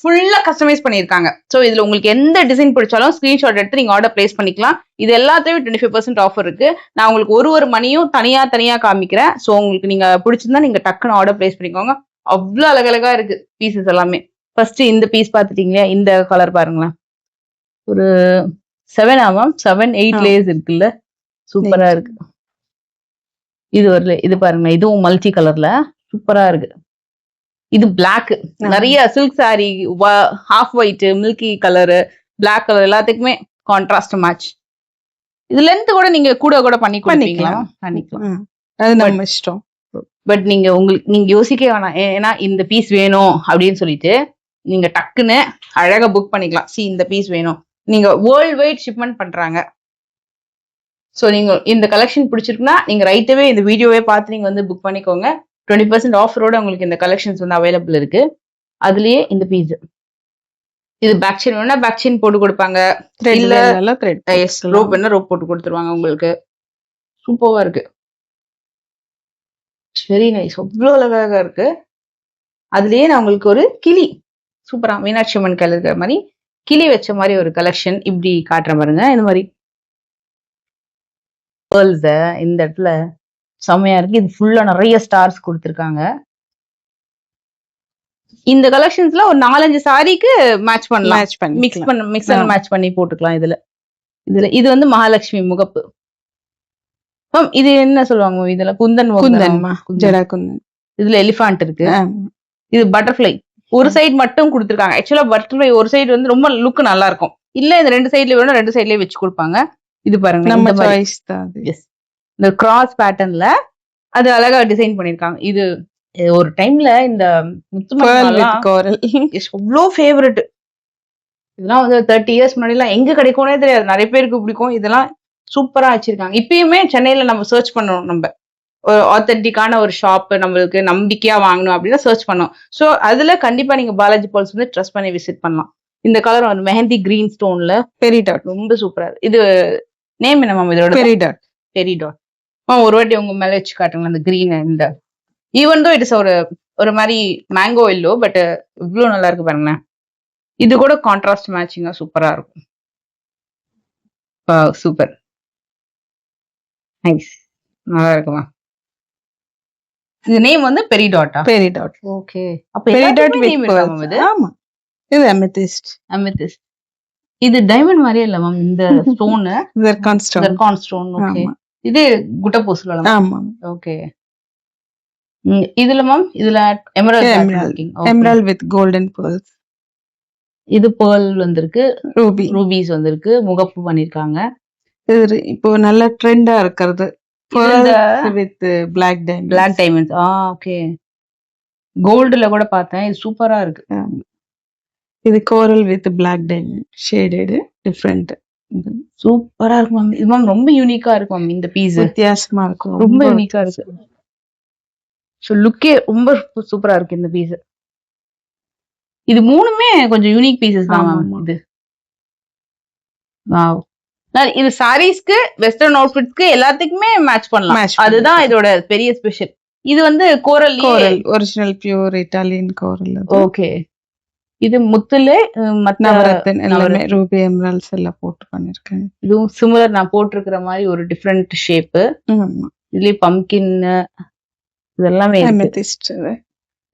ஃபுல்லா கஸ்டமைஸ் பண்ணிருக்காங்க. ஸோ இதுல உங்களுக்கு எந்த டிசைன் பிடிச்சாலும் ஸ்கிரீன்ஷாட் எடுத்து நீங்க ஆர்டர் பிளேஸ் பண்ணிக்கலாம். இது எல்லாத்தையும் 25% ஆஃபர் இருக்கு. நான் உங்களுக்கு ஒரு மணியும் தனியா காமிக்கிறேன். ஸோ உங்களுக்கு நீங்க பிடிச்சிருந்தா நீங்க டக்குன்னு ஆர்டர் பிளேஸ் பண்ணிக்கோங்க. அவ்வளவு அழகழகா இருக்கு பீசஸ் எல்லாமே. ஃபர்ஸ்ட் இந்த பீஸ் பாத்துட்டீங்களா? இந்த கலர் பாருங்களேன், ஒரு 7 8 லேயர்ஸ் இருக்குல்ல, சூப்பரா இருக்கு. இது பாருங்க, இதுவும் மல்டி கலர்ல சூப்பரா இருக்கு. இது பிளாக். நிறைய silk sari, half white, milky colour, black colour எல்லாத்துக்குமே கான்ட்ராஸ்ட் மேட்ச். இது லென்த் கூட நீங்க கூட பண்ணி பண்ணிக்கலாம். அது நம்ம இஷ்டம். பட் நீங்க யோசிக்க வேணாம். ஏன்னா இந்த பீஸ் வேணும் அப்படின்னு சொல்லிட்டு நீங்க டக்குன்னு அழகா புக் பண்ணிக்கலாம். இந்த பீஸ் வேணும். நீங்க வேர்ல்ட் வைட் ஷிப்மெண்ட் பண்றாங்க. ஸோ நீங்க இந்த கலெக்ஷன் பிடிச்சிருக்குன்னா நீங்க ரைட்டவே இந்த வீடியோவே பார்த்து நீங்க வந்து புக் பண்ணிக்கோங்க. 20% ஆஃபரோட உங்களுக்கு இந்த கலெக்ஷன்ஸ் வந்து அவைலபிள் இருக்கு. அதுலயே இந்த பீஸ், இது பேக் செயின் வேணும்னா பேக் செயின் போட்டு கொடுப்பாங்க. இல்ல ரோப் வேணா ரோப் போட்டு கொடுத்துருவாங்க உங்களுக்கு. சூப்பரா இருக்கு. Very nice. அவ்வளோ அழகாக இருக்கு. அதுலயே நான் உங்களுக்கு ஒரு கிளி, சூப்பரா மீனாட்சி அம்மன் கையில் இருக்கிற மாதிரி கிளி வச்ச மாதிரி ஒரு கலெக்ஷன் இப்படி காட்டுற பாருங்க. இந்த மாதிரி இந்த இடத்துல செம்மையா இருக்கு. இது ஃபுல்லா நிறைய ஸ்டார்ஸ் கொடுத்துருக்காங்க. இந்த கலெக்ஷன்ஸ்ல ஒரு 4-5 சாரிக்கு மேட்ச் பண்ணலாம். மிக்ஸ் அண்ட் மேட்ச் பண்ணி போட்டுக்கலாம். இதுல இது வந்து மகாலட்சுமி முகப்பு. இது என்ன சொல்லுவாங்க இதுல? குந்தன். இதுல எலிஃபண்ட் இருக்கு. இது பட்டர்ஃபிளை ஒரு சைடு மட்டும் கொடுத்துருக்காங்க. ஆக்சுவலா பட்டர்ஃபிளை ஒரு சைடு வந்து ரொம்ப லுக் நல்லா இருக்கும். இல்ல இந்த 2 சைட்ல வேணும், 2 சைட்லயே வச்சு கொடுப்பாங்க. இது பாருங்க, இந்த கிராஸ் பேட்டர்ன்ல அது அழகா டிசைன் பண்ணிருக்காங்க. இது ஒரு டைம்ல இந்த எவ்வளோ ஃபேவரட். இதெல்லாம் வந்து 30 இயர்ஸ் முன்னாடி எல்லாம் எங்க கிடைக்கும்னே தெரியாது. நிறைய பேருக்கு பிடிக்கும். இதெல்லாம் சூப்பரா வச்சிருக்காங்க. இப்பயுமே சென்னையில நம்ம சர்ச் பண்ணணும். நம்ம ஒரு ஆத்தென்டிக்கான ஒரு ஷாப் நம்மளுக்கு நம்பிக்கையா வாங்கணும் அப்படின்னா சர்ச் பண்ணோம். ஸோ அதுல கண்டிப்பா நீங்க பாலாஜி பேர்ல்ஸ் வந்து ட்ரஸ்ட் பண்ணி விசிட் பண்ணலாம். இந்த கலர் வந்து மெஹந்தி கிரீன் ஸ்டோன்ல பெரி டாட், ரொம்ப சூப்பரா இருக்கு. இது நேம் என்ன மேம் இதோட? பெரி டாட். ஒரு வாட்டி உங்க மேல வச்சு காட்டுங்க அந்த கிரீன். இந்த ஈவன் தோ இட் இஸ் ஒரு மாதிரி மேங்கோ எல்லோ, பட் இவ்வளவு நல்லா இருக்கு பாருங்களேன். இது கூட கான்ட்ராஸ்ட் மேட்சிங்கா சூப்பரா இருக்கும். சூப்பர் நைஸ், நல்லா இருக்குமா? இது நேம் வந்து பெரி டாட்டா? பெரி டாட். ஓகே. அப்ப பெரி டாட் நேம் இருக்கு இது. ஆமா, இது அமெதிஸ்ட். இது டைமண்ட் மாதிரியே இல்ல மேம் இந்த ஸ்டோன்? Zircon stone. ஓகே. இது குட்டப்பூ சொல்லலாம். ஆமா. ஓகே. இதுல மேம் இதுல எமரல்ட் வித் கோல்டன் pearls. இது pearl வந்திருக்கு, ரூபீஸ் வந்திருக்கு, முகப்பு பண்ணிருக்காங்க. இது இப்போ நல்ல ட்ரெண்டா இருக்கிறது வித் பிளாக் டைமண்ட்ஸ். ஓகே. கோல்டுல கூட பார்த்தேன். இது சூப்பரா இருக்கு. இது coral with black diamond shaded different. சூப்பரா இருக்கு மேம். இது மேம் ரொம்ப யூனிக்கா இருக்கு மேம். இந்த பீஸ் வித்தியாசமா இருக்கும், ரொம்ப யூனிக்கா இருக்கு. ஸோ லுக்கே ரொம்ப சூப்பரா இருக்கு இந்த பீஸ். இது மூணுமே கொஞ்சம் யூனிக் பீசஸ் தான் மேம். இது வாவ். இது சாரீஸ்க்கு, வெஸ்டர்ன் அவுட்ஃபிட்ஸ்க்கு எல்லாத்துக்குமே மேட்ச் பண்ணலாம். அதுதான் இதோட பெரிய ஸ்பெஷல். இது வந்து கோரல் ஒரிஜினல் பியூர் இட்டாலியன் கோரல். ஓகே. இது முத்துல நவரத்தன் எல்லாமே ரூபி எமரல்ட்ஸ் எல்லாம் போட்டு பண்ணிருக்கேன். இதுவும் சிமிலர் நான் போட்டிருக்கிற மாதிரி ஒரு டிஃப்ரெண்ட் ஷேப்பு. இதுலயே பம்கின் இதெல்லாமே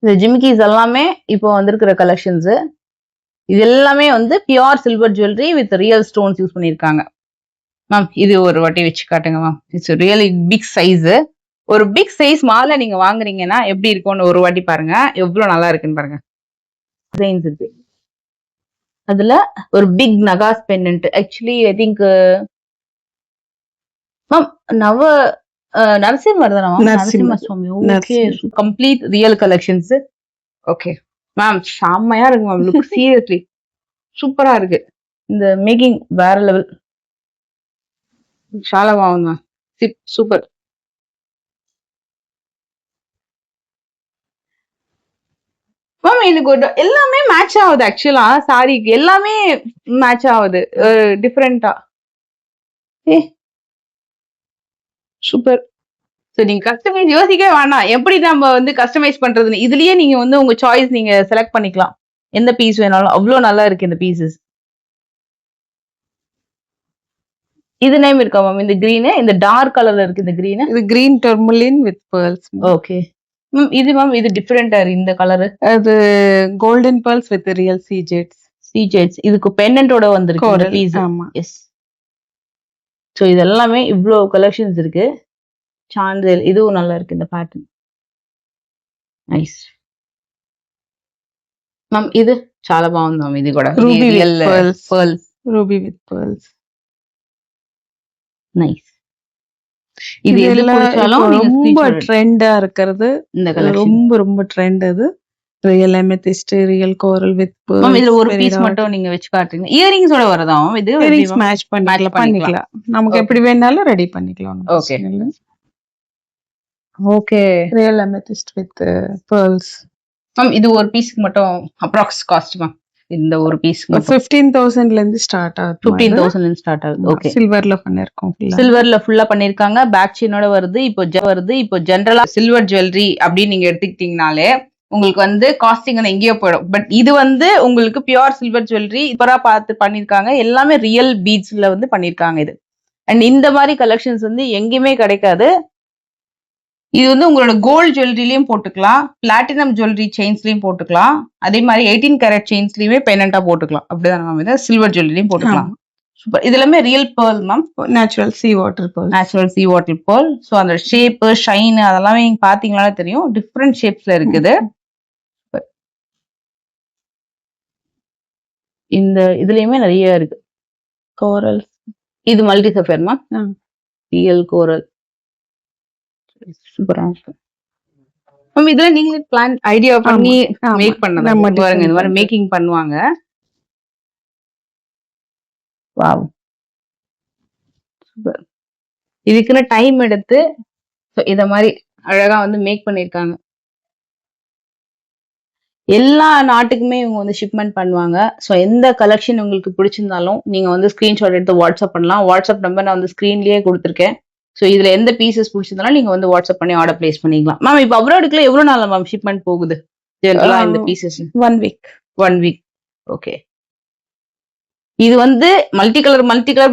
இந்த ஜிமிக்கிஸ் எல்லாமே இப்போ வந்திருக்கிற கலெக்ஷன்ஸ். இது எல்லாமே வந்து pure silver jewellery with real stones use பண்ணிருக்காங்க மேம். இது ஒரு வாட்டி வச்சு காட்டுங்க ma'am. It's really big size. ஒரு பிக் சைஸ் மாலை நீங்க வாங்குறீங்கன்னா எப்படி இருக்கும்னு ஒரு வாட்டி பாருங்க. எவ்வளவு நல்லா இருக்குன்னு பாருங்க. டிசைன்ஸ் இருக்கு. அதுல ஒரு பிக் நகாஸ் pendant. Actually I think ma'am நரசிம்மர் தானே ma'am? Narasimha Swami. Okay. Complete real collections. Okay ma'am, செம்மையா இருக்கு மேம். லுக் சீரியஸ்லி சூப்பரா இருக்கு. இந்த மேக்கிங் வேற லெவல். ஷாலா வாங்க சூப்பர். மேம் எனக்கு எல்லாமே மேட்ச் ஆகுது. ஆக்சுவலா சாரிக்கு எல்லாமே மேட்ச் ஆகுது டிஃப்ரெண்டா. சூப்பர். ஸோ நீங்க கஸ்டமைஸ் யோசிக்கவே வேணாம். எப்படி நம்ம வந்து கஸ்டமைஸ் பண்றதுன்னு இதுலயே நீங்க வந்து உங்க சாய்ஸ் நீங்க செலக்ட் பண்ணிக்கலாம். எந்த பீஸ் வேணாலும். அவ்வளோ நல்லா இருக்கு இந்த பீசஸ். இது நேம் இருக்கா மேம்? இந்த கிரீன், இந்த டார்க் கலர்ல இருக்கு இந்த கிரீன். இது green tourmaline with pearls. Okay ma'am. இது மேம் இது டிஃபரெண்டா இருக்கு இந்த கலர். அது கோல்டன் pearls வித் ரியல் சீஜெட்ஸ். இதுக்கு பெண்டன்ட்டோட வந்திருக்கு இந்த பீஸ். ஆமா, எஸ். ஸோ இது எல்லாமே இவ்வளோ கலெக்ஷன்ஸ் இருக்கு. சான்றிதழ் இதுவும் நல்லா இருக்கு இந்த பேட்டர்ன். నైస్ మ్యామ్ ఇది చాలా బాగుంది మ్యామ్. ఇది కూడా Ruby with real pearls. Pearls. Ruby with pearls. Nice. இது எது இதெல்லாம் பிடிச்சாலும் இப்போ நீங்க ரொம்ப screenshot ட்ரெண்டா இருக்கிறது. இந்த கலெக்ஷன். ரொம்ப ரொம்ப ட்ரெண்ட் அது. Real amethyst, real coral with ma'am இதுல ஒரு pearls. பீஸ் மட்டும் நீங்க வச்சு காட்டுறீங்க. இயரிங்ஸோட வரதா மேம் இது? இயரிங்ஸ் மேட்ச் பண்ணிக்கலாம். நமக்கு Okay. எப்படி வேணாலும் ரெடி பண்ணிக்கலாம். Okay. Okay real Amethyst with pearls. Ma'am இது ஒரு பீஸ்க்கு மட்டும் அப்ராக்ஸ் காஸ்ட் மேம்? இந்த ஒரு பீஸ் மட்டும் 15,000ல இருந்து ஸ்டார்ட் ஆகுது. 15,000 ஸ்டார்ட் ஆகுது. ஓகே. சில்வர்ல பண்ணிருக்கோம். சில்வர்ல ஃபுல்லா பண்ணிருக்காங்க. பேக் செயினோட வருது. இப்போ ஜெனரலா சில்வர் ஜுவல்லரி அப்படின்னு நீங்க எடுத்துக்கிட்டீங்கனாலே உங்களுக்கு வந்து காஸ்டிங் வந்து எங்கேயோ போயிடும். பட் இது வந்து உங்களுக்கு பியூர் சில்வர் ஜுவல்லரி இப்பரா பார்த்து பண்ணிருக்காங்க. எல்லாமே ரியல் பீட்ஸ்ல வந்து பண்ணிருக்காங்க இது. அண்ட் இந்த மாதிரி கலெக்ஷன்ஸ் வந்து எங்கேயுமே கிடைக்காது. இது வந்து உங்களோட கோல்டு ஜுவல்லரிலையும் போட்டுக்கலாம், பிளாட்டினம் ஜுவல்லரி செயின்ஸ்லயும் போட்டுக்கலாம், அதே மாதிரி 18 கேரட் செயின்ஸ்லயுமே பெனண்டா போட்டுக்கலாம். அப்படிதான் மேம் இது சில்வர் ஜுவல்லரியும் போட்டுக்கலாம். சூப்பர். இது எல்லாமே real pearl ma'am. Natural sea water pearl. Natural sea water pearl. So அந்த ஷேப்பு ஷைன் அதெல்லாமே நீங்க பாத்தீங்கன்னாலே தெரியும். டிஃப்ரெண்ட் ஷேப்ஸ்ல இருக்குது. இந்த இதுலயுமே நிறைய இருக்கு. கோரல். இது மல்டி சஃபேர் மேம். ரியல் கோரல். சூப்பரா இருக்கு மேம். இதுல நீங்களே பிளான் ஐடியா பண்ணி மேக் பண்ணது பாருங்க. இந்த மாதிரி மேக்கிங் பண்ணுவாங்க. Wow super. இதுக்குன்னு டைம் எடுத்து இத மாதிரி அழகா வந்து மேக் பண்ணிருக்காங்க. எல்லா நாட்டுக்குமே இவங்க வந்து ஷிப்மெண்ட் பண்ணுவாங்க. ஸோ எந்த கலெக்ஷன் உங்களுக்கு பிடிச்சிருந்தாலும் நீங்க வந்து ஸ்கிரீன்ஷாட் எடுத்து வாட்ஸ்அப் பண்ணலாம். வாட்ஸ்அப் நம்பர் நான் வந்து ஸ்கிரீன்லயே கொடுத்துருக்கேன். ஸோ இதுல எந்த பீசஸ் பிடிச்சிருந்தாலும் நீங்க வந்து வாட்ஸ்அப் பண்ணி ஆர்டர் பிளேஸ் பண்ணிக்கலாம். மேம் இப்போ அப்ராடுக்குள்ள எவ்வளவு நாள் மேம் ஷிப்மெண்ட் போகுது ஜெனரலா இந்த பீசஸ்? 1 week. 1 week. ஓகே. இது வந்து multi colour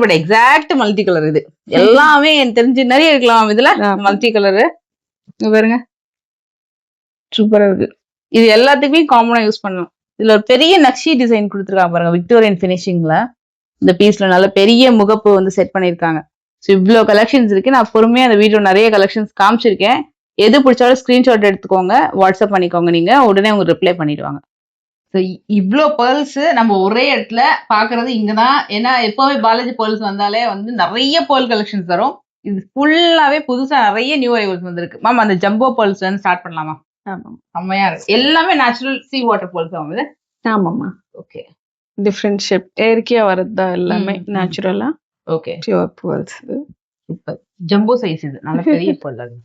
but exact multi colour. இது எல்லாமே எனக்கு தெரிஞ்சு நிறைய இருக்கலாம் இதுல மல்டி கலரு. பாருங்க சூப்பரா இருக்கு. இது எல்லாத்துக்குமே காமனா யூஸ் பண்ணலாம். இதுல ஒரு பெரிய நக்ஷி டிசைன் கொடுத்துருக்காங்க பாருங்க. விக்டோரியன் பினிஷிங்ல இந்த பீஸ்ல நல்ல பெரிய முகப்பு வந்து செட் பண்ணிருக்காங்க. ஸோ இவ்வளோ கலெக்ஷன்ஸ் இருக்கு. நான் பொறுமையா அந்த வீடியோ நிறைய கலெக்ஷன்ஸ் காமிச்சிருக்கேன். எது பிடிச்சாலும் ஸ்கிரீன்ஷாட் எடுத்துக்கோங்க, வாட்ஸ்அப் பண்ணிக்கோங்க. நீங்க உடனே உங்களுக்கு ரிப்ளை பண்ணிடுவாங்க. ஸோ இவ்வளோ பேர்ல்ஸ் நம்ம ஒரே இடத்துல பாக்குறது இங்கதான். ஏன்னா எப்பவுமே பாலாஜி பேர்ல்ஸ் வந்தாலே வந்து நிறைய பேர்ல் கலெக்ஷன்ஸ் தரும். இது ஃபுல்லாவே புதுசா நிறைய நியூ அரைவல்ஸ் வந்திருக்கு. மேம் அந்த ஜம்போ பேர்ல்ஸ் வந்து ஸ்டார்ட் பண்ணலாமா? செம்மையா இருக்கு. எல்லாமே நேச்சுரல் சீ வாட்டர் பேர்ல்ஸ் ஆகுது. ஆமாம்மா. ஓகே. டிஃப்ரெண்ட் ஷேப் இயற்கையா வரதா எல்லாமே நேச்சுரலா. Okay. Pure pearls. Super. Jumbo size இது நல்ல பெரிய பேர்ல். அது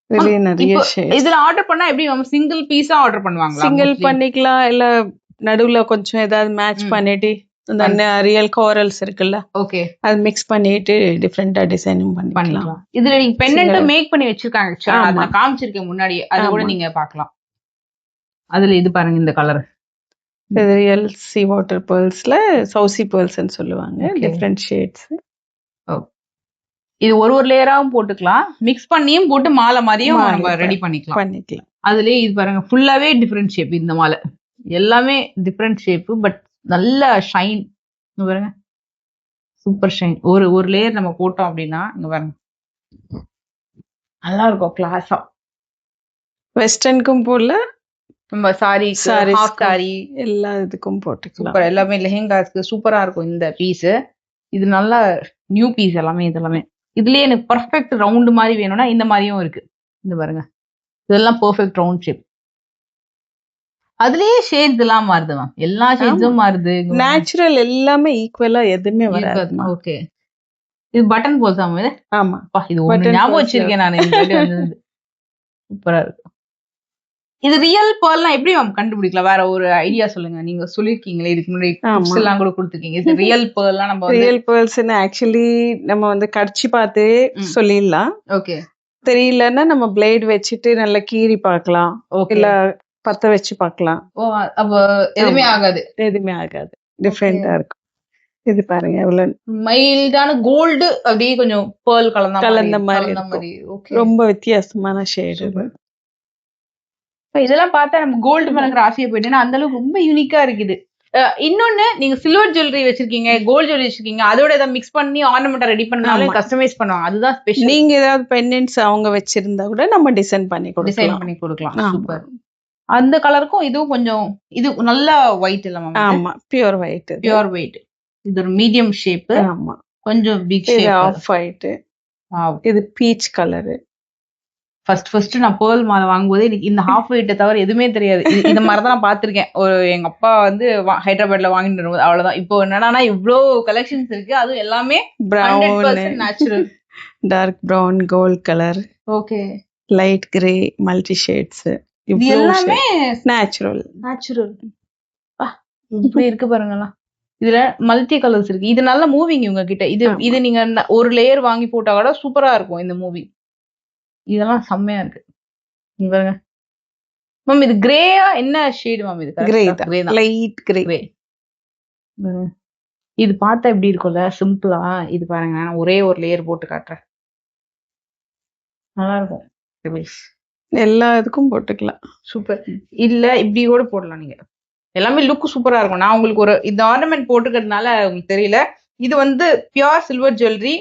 இதுலயே நிறைய ஷேப். இதுல ஆர்டர் பண்ணா எப்படி மேம்? சிங்கிள் பீஸா ஆர்டர் பண்ணுவாங்களா? சிங்கிள் பண்ணிக்கலாம், இல்ல நடுவுல கொஞ்சம் ஏதாவது மேட்ச் பண்ணிட்டு இந்த ரியல் கோரல்ஸ் இருக்குல்ல, ஓகே, அது மிக்ஸ் பண்ணிட்டு டிஃபரெண்டா டிசைனும் பண்ணிக்கலாம். இதுல நீங்க பெண்டன்ட் மேக் பண்ணி வச்சிருக்காங்க. நான் காமிச்சிருக்கேன் முன்னாடி. அது கூட நீங்க பார்க்கலாம். அதுல இது பாருங்க இந்த கலர். இது ரியல் சீ வாட்டர் pearlsல சவுசி pearlsன்னு சொல்லுவாங்க. Different shades. இது ஒரு லேயராவும் போட்டுக்கலாம், மிக்ஸ் பண்ணியும் போட்டு மாலை மாதிரியும் நம்ம ரெடி பண்ணிக்கலாம். அதுலயே இது பாருங்க ஃபுல்லாவே டிஃபரெண்ட் ஷேப். இந்த மாலை எல்லாமே டிஃபரெண்ட் ஷேப், பட் நல்ல ஷைன். இங்க பாருங்க சூப்பர் ஷைன். ஒரு லேயர் நம்ம போட்டோம் அப்படின்னா இங்க பாருங்க நல்லா இருக்கும் கிளாஸா. வெஸ்டர்னுக்கும் போடல, நம்ம சாரி ஹாஃப் சாரி எல்லா இதுக்கும் போட்டுக்கலாம். சூப்பர். எல்லாமே லெஹெங்காஸ்க்கு சூப்பரா இருக்கும் இந்த பீஸ். இது நல்லா நியூ பீஸ் எல்லாமே. இதெல்லாமே இதுலயே எனக்கு பர்ஃபெக்ட் ரவுண்ட் மாதிரி வேணும்னா இந்த மாதிரியும் இருக்கு. இந்த பாருங்க இதெல்லாம் பர்ஃபெக்ட் ரவுண்ட் ஷேப். அதுலயே ஷேட்ஸ் எல்லாம் மாறுது மேம். எல்லா ஷேட்ஸும் மாறுது. நேச்சுரல் எல்லாமே ஈக்குவலா எதுவுமே வராது. ஓகே. இது பட்டன் போல்ஸ் ஆமா இது. ஆமா, இது ஒண்ணு ஞாபகம் வச்சிருக்கேன் நான். சூப்பரா இருக்கு. இது ரியல் பேர்ல்லாம் எப்படி மேம் கண்டுபிடிக்கலாம்? வேற ஒரு ஐடியா சொல்லுங்க. நீங்க சொல்லிருக்கீங்களே இதுக்கு முன்னாடி டிப்ஸ் எல்லாம் கூட கொடுத்துருக்கீங்க. இது ரியல் பேர்ல்லாம் நம்ம ரியல் பேர்ல்ஸ்னு ஆக்சுவலி நம்ம வந்து கடிச்சு பார்த்து சொல்லிடலாம். ஓகே. தெரியலன்னா நம்ம பிளேட் வச்சுட்டு நல்லா கீறி பார்க்கலாம், இல்ல பத்த வச்சு பார்க்கலாம். ஓ, அப்ப எதுவுமே ஆகாது. எதுவுமே ஆகாது. டிஃபரெண்டா இருக்கும். இது பாருங்க எவ்வளவு மைல்டான கோல்டு, அப்படியே கொஞ்சம் பேர்ல் கலந்த மாதிரி. ரொம்ப வித்தியாசமான ஷேடு. இதெல்லாம் பார்த்தா நம்ம கோல்டு மேலங்கிற ஆசையை போயிட்டேன்னா அந்த அளவுக்கு ரொம்ப யூனிக்கா இருக்குது. இன்னொன்னு நீங்க சில்வர் ஜுவல்லரி வச்சிருக்கீங்க, கோல்ட் ஜுவல்லரி வச்சிருக்கீங்க, அதோட ஏதாவது மிக்ஸ் பண்ணி ஆர்னமெண்டா ரெடி பண்ணாலும் கஸ்டமைஸ் பண்ணுவாங்க. அதுதான் ஸ்பெஷல். நீங்க ஏதாவது பெண்டன்ட்ஸ் அவங்க வச்சிருந்தா கூட நம்ம டிசைன் பண்ணி கொடுக்கலாம். சூப்பர். அந்த கலருக்கும் இதுவும் கொஞ்சம் இது நல்லா ஒயிட் இல்ல மேம்? ஆமா, பியூர் ஒயிட். Pure white. இது ஒரு மீடியம் ஷேப். ஆமா, கொஞ்சம் பிக் ஷேப். Off white. இது பீச் கலர். ஃபர்ஸ்ட் நான் பேர்ல் மாலை வாங்கும்போது எனக்கு இந்த ஹாஃப் ஒயிட்டை தவிர எதுவுமே தெரியாது. இந்த மாதிரி தான் நான் பார்த்திருக்கேன். எங்க அப்பா வந்து ஹைதராபாத்ல வாங்கிட்டு வரும்போது அவ்வளவுதான். இப்போ என்னன்னா இவ்ளோ கலெக்ஷன்ஸ் இருக்கு. அதுவும் எல்லாமே 100% natural. Dark brown, gold colour, okay, light grey, multi shades, இது எல்லாமே நேச்சுரல். இப்படி இருக்கு பாருங்களா. இதுல மல்டி கலர்ஸ் இருக்கு. இது நல்ல மூவிங் இவங்க கிட்ட. இது நீங்க ஒரு லேயர் வாங்கி போட்டா கூட சூப்பரா இருக்கும் இந்த மூவி. இதெல்லாம் செம்மையா இருக்கு. இங்க பாருங்க மேம், இது கிரேயா என்ன ஷேட் மேம்? இது கிரே தான், லைட் கிரே. இது பார்த்தா எப்படி இருக்கும்ல, சிம்பிளா. இது பாருங்க, நான் ஒரே ஒரு லேயர் போட்டு காட்டுறேன். நல்லா இருக்கும். எல்லா இதுக்கும் போட்டுக்கலாம். சூப்பர். இல்ல இப்படி கூட போடலாம் நீங்க. எல்லாமே லுக் சூப்பரா இருக்கும். நான் உங்களுக்கு இந்த ஆர்னமெண்ட் போட்டுக்கிறதுனால உங்களுக்கு தெரியல. இது வந்து பியூர் சில்வர் ஜுவல்லரி,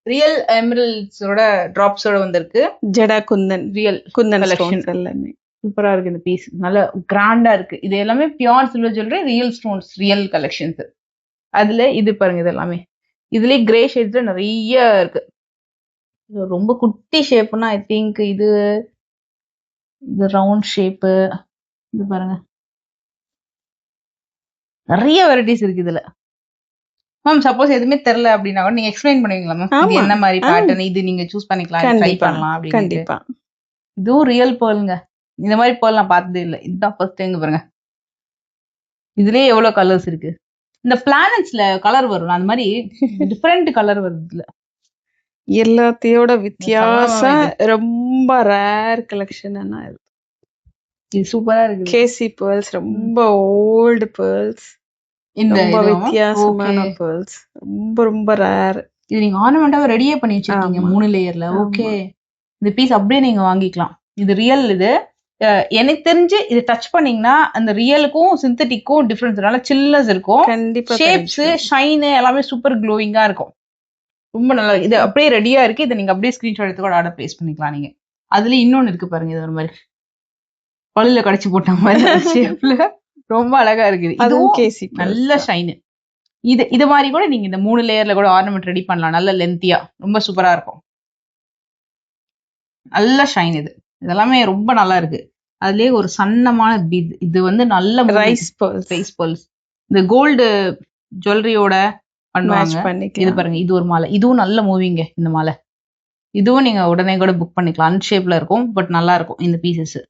ரியல் எமரல்ட்ஸோட டிராப்ஸோட வந்திருக்கு. ஜடா குந்தன், ரியல் குந்தன் கலெக்ஷன் எல்லாமே சூப்பரா இருக்கு. இந்த பீஸ் நல்ல கிராண்டா இருக்கு. இது எல்லாமே pure silver jewellery, real stones, real collections. அதுல இது பாருங்க, இது எல்லாமே இதுலயே கிரே ஷேட்ஸ்ல நிறைய இருக்கு. ரொம்ப குட்டி ஷேப்னா ஐ திங்க் இது ரவுண்ட் ஷேப்பு. இது பாருங்க, நிறைய வெரைட்டிஸ் இருக்கு இதுல. மேம் சப்போஸ் எதுவுமே தெரியல அப்படின்னா கூட நீங்க எக்ஸ்பிளைன் பண்ணுவீங்களா மேம்? இது என்ன மாதிரி பேட்டர்ன், இது நீங்க சூஸ் பண்ணிக்கலாம், ட்ரை பண்ணலாம் அப்படின்னு. கண்டிப்பா. இதுவும் ரியல் பேர்லுங்க. இந்த மாதிரி பேர்ல் நான் பார்த்ததே இல்லை. இதுதான் ஃபர்ஸ்ட் டைம். பாருங்க, இதுலயே எவ்வளவு கலர்ஸ் இருக்கு. இந்த பிளானட்ஸ்ல கலர் வரும், அந்த மாதிரி டிஃபரெண்ட் கலர் வருது இதுல. எல்லாத்தையோட வித்தியாசம், ரொம்ப ரேர் கலெக்ஷன். இது சூப்பரா இருக்கு. கேசி பேர்ல்ஸ், ரொம்ப ஓல்டு பேர்ல்ஸ், ரொம்ப வித்தியாசமான பேர்ல்ஸ், ரொம்ப ரொம்ப ரேர். இது நீங்க ஆர்னமெண்டாவே ரெடியே பண்ணி வச்சிருக்கீங்க 3 லேயர்ல. ஓகே, இந்த பீஸ் அப்படியே நீங்க வாங்கிக்கலாம். இது ரியல். இது எனக்கு தெரிஞ்சு இது டச் பண்ணீங்கன்னா அந்த ரியலுக்கும் சிந்தட்டிக்கும் டிஃபரன்ஸ். நல்லா சில்னஸ் இருக்கும். கண்டிப்பா. ஷேப்ஸ், ஷைன் எல்லாமே சூப்பர் க்ளோயிங்கா இருக்கும். ரொம்ப நல்லா. இது அப்படியே ரெடியா இருக்கு. இதை நீங்க அப்படியே ஸ்கிரீன்ஷாட் எடுத்து கூட ஆர்டர் பிளேஸ் பண்ணிக்கலாம் நீங்க. அதுல இன்னொன்னு இருக்கு பாருங்க, இது ஒரு மாதிரி பல்லுல கடிச்சு போட்ட மாதிரி ஷேப்ல ரொம்ப அழகா இருக்குது. இதுவும் கேசி நல்ல ஷைனு. இது மாதிரி கூட நீங்க இந்த 3 லேயர்ல கூட ஆர்னமெண்ட் ரெடி பண்ணலாம். நல்ல லென்த்தியா ரொம்ப சூப்பரா இருக்கும். நல்ல ஷைன். இதெல்லாமே ரொம்ப நல்லா இருக்கு. அதுலயே ஒரு சன்னமான பீட். இது வந்து நல்ல ரைஸ் பேர்ல்ஸ். இந்த கோல்டு ஜுவல்லரியோட பண்ணுவாங்க. இது பாருங்க, இது ஒரு மாலை. இதுவும் நல்ல மூவிங்க. இந்த மாலை இதுவும் நீங்க உடனே கூட புக் பண்ணிக்கலாம். அன்ஷேப்ல இருக்கும், பட் நல்லா இருக்கும் இந்த பீசஸ்.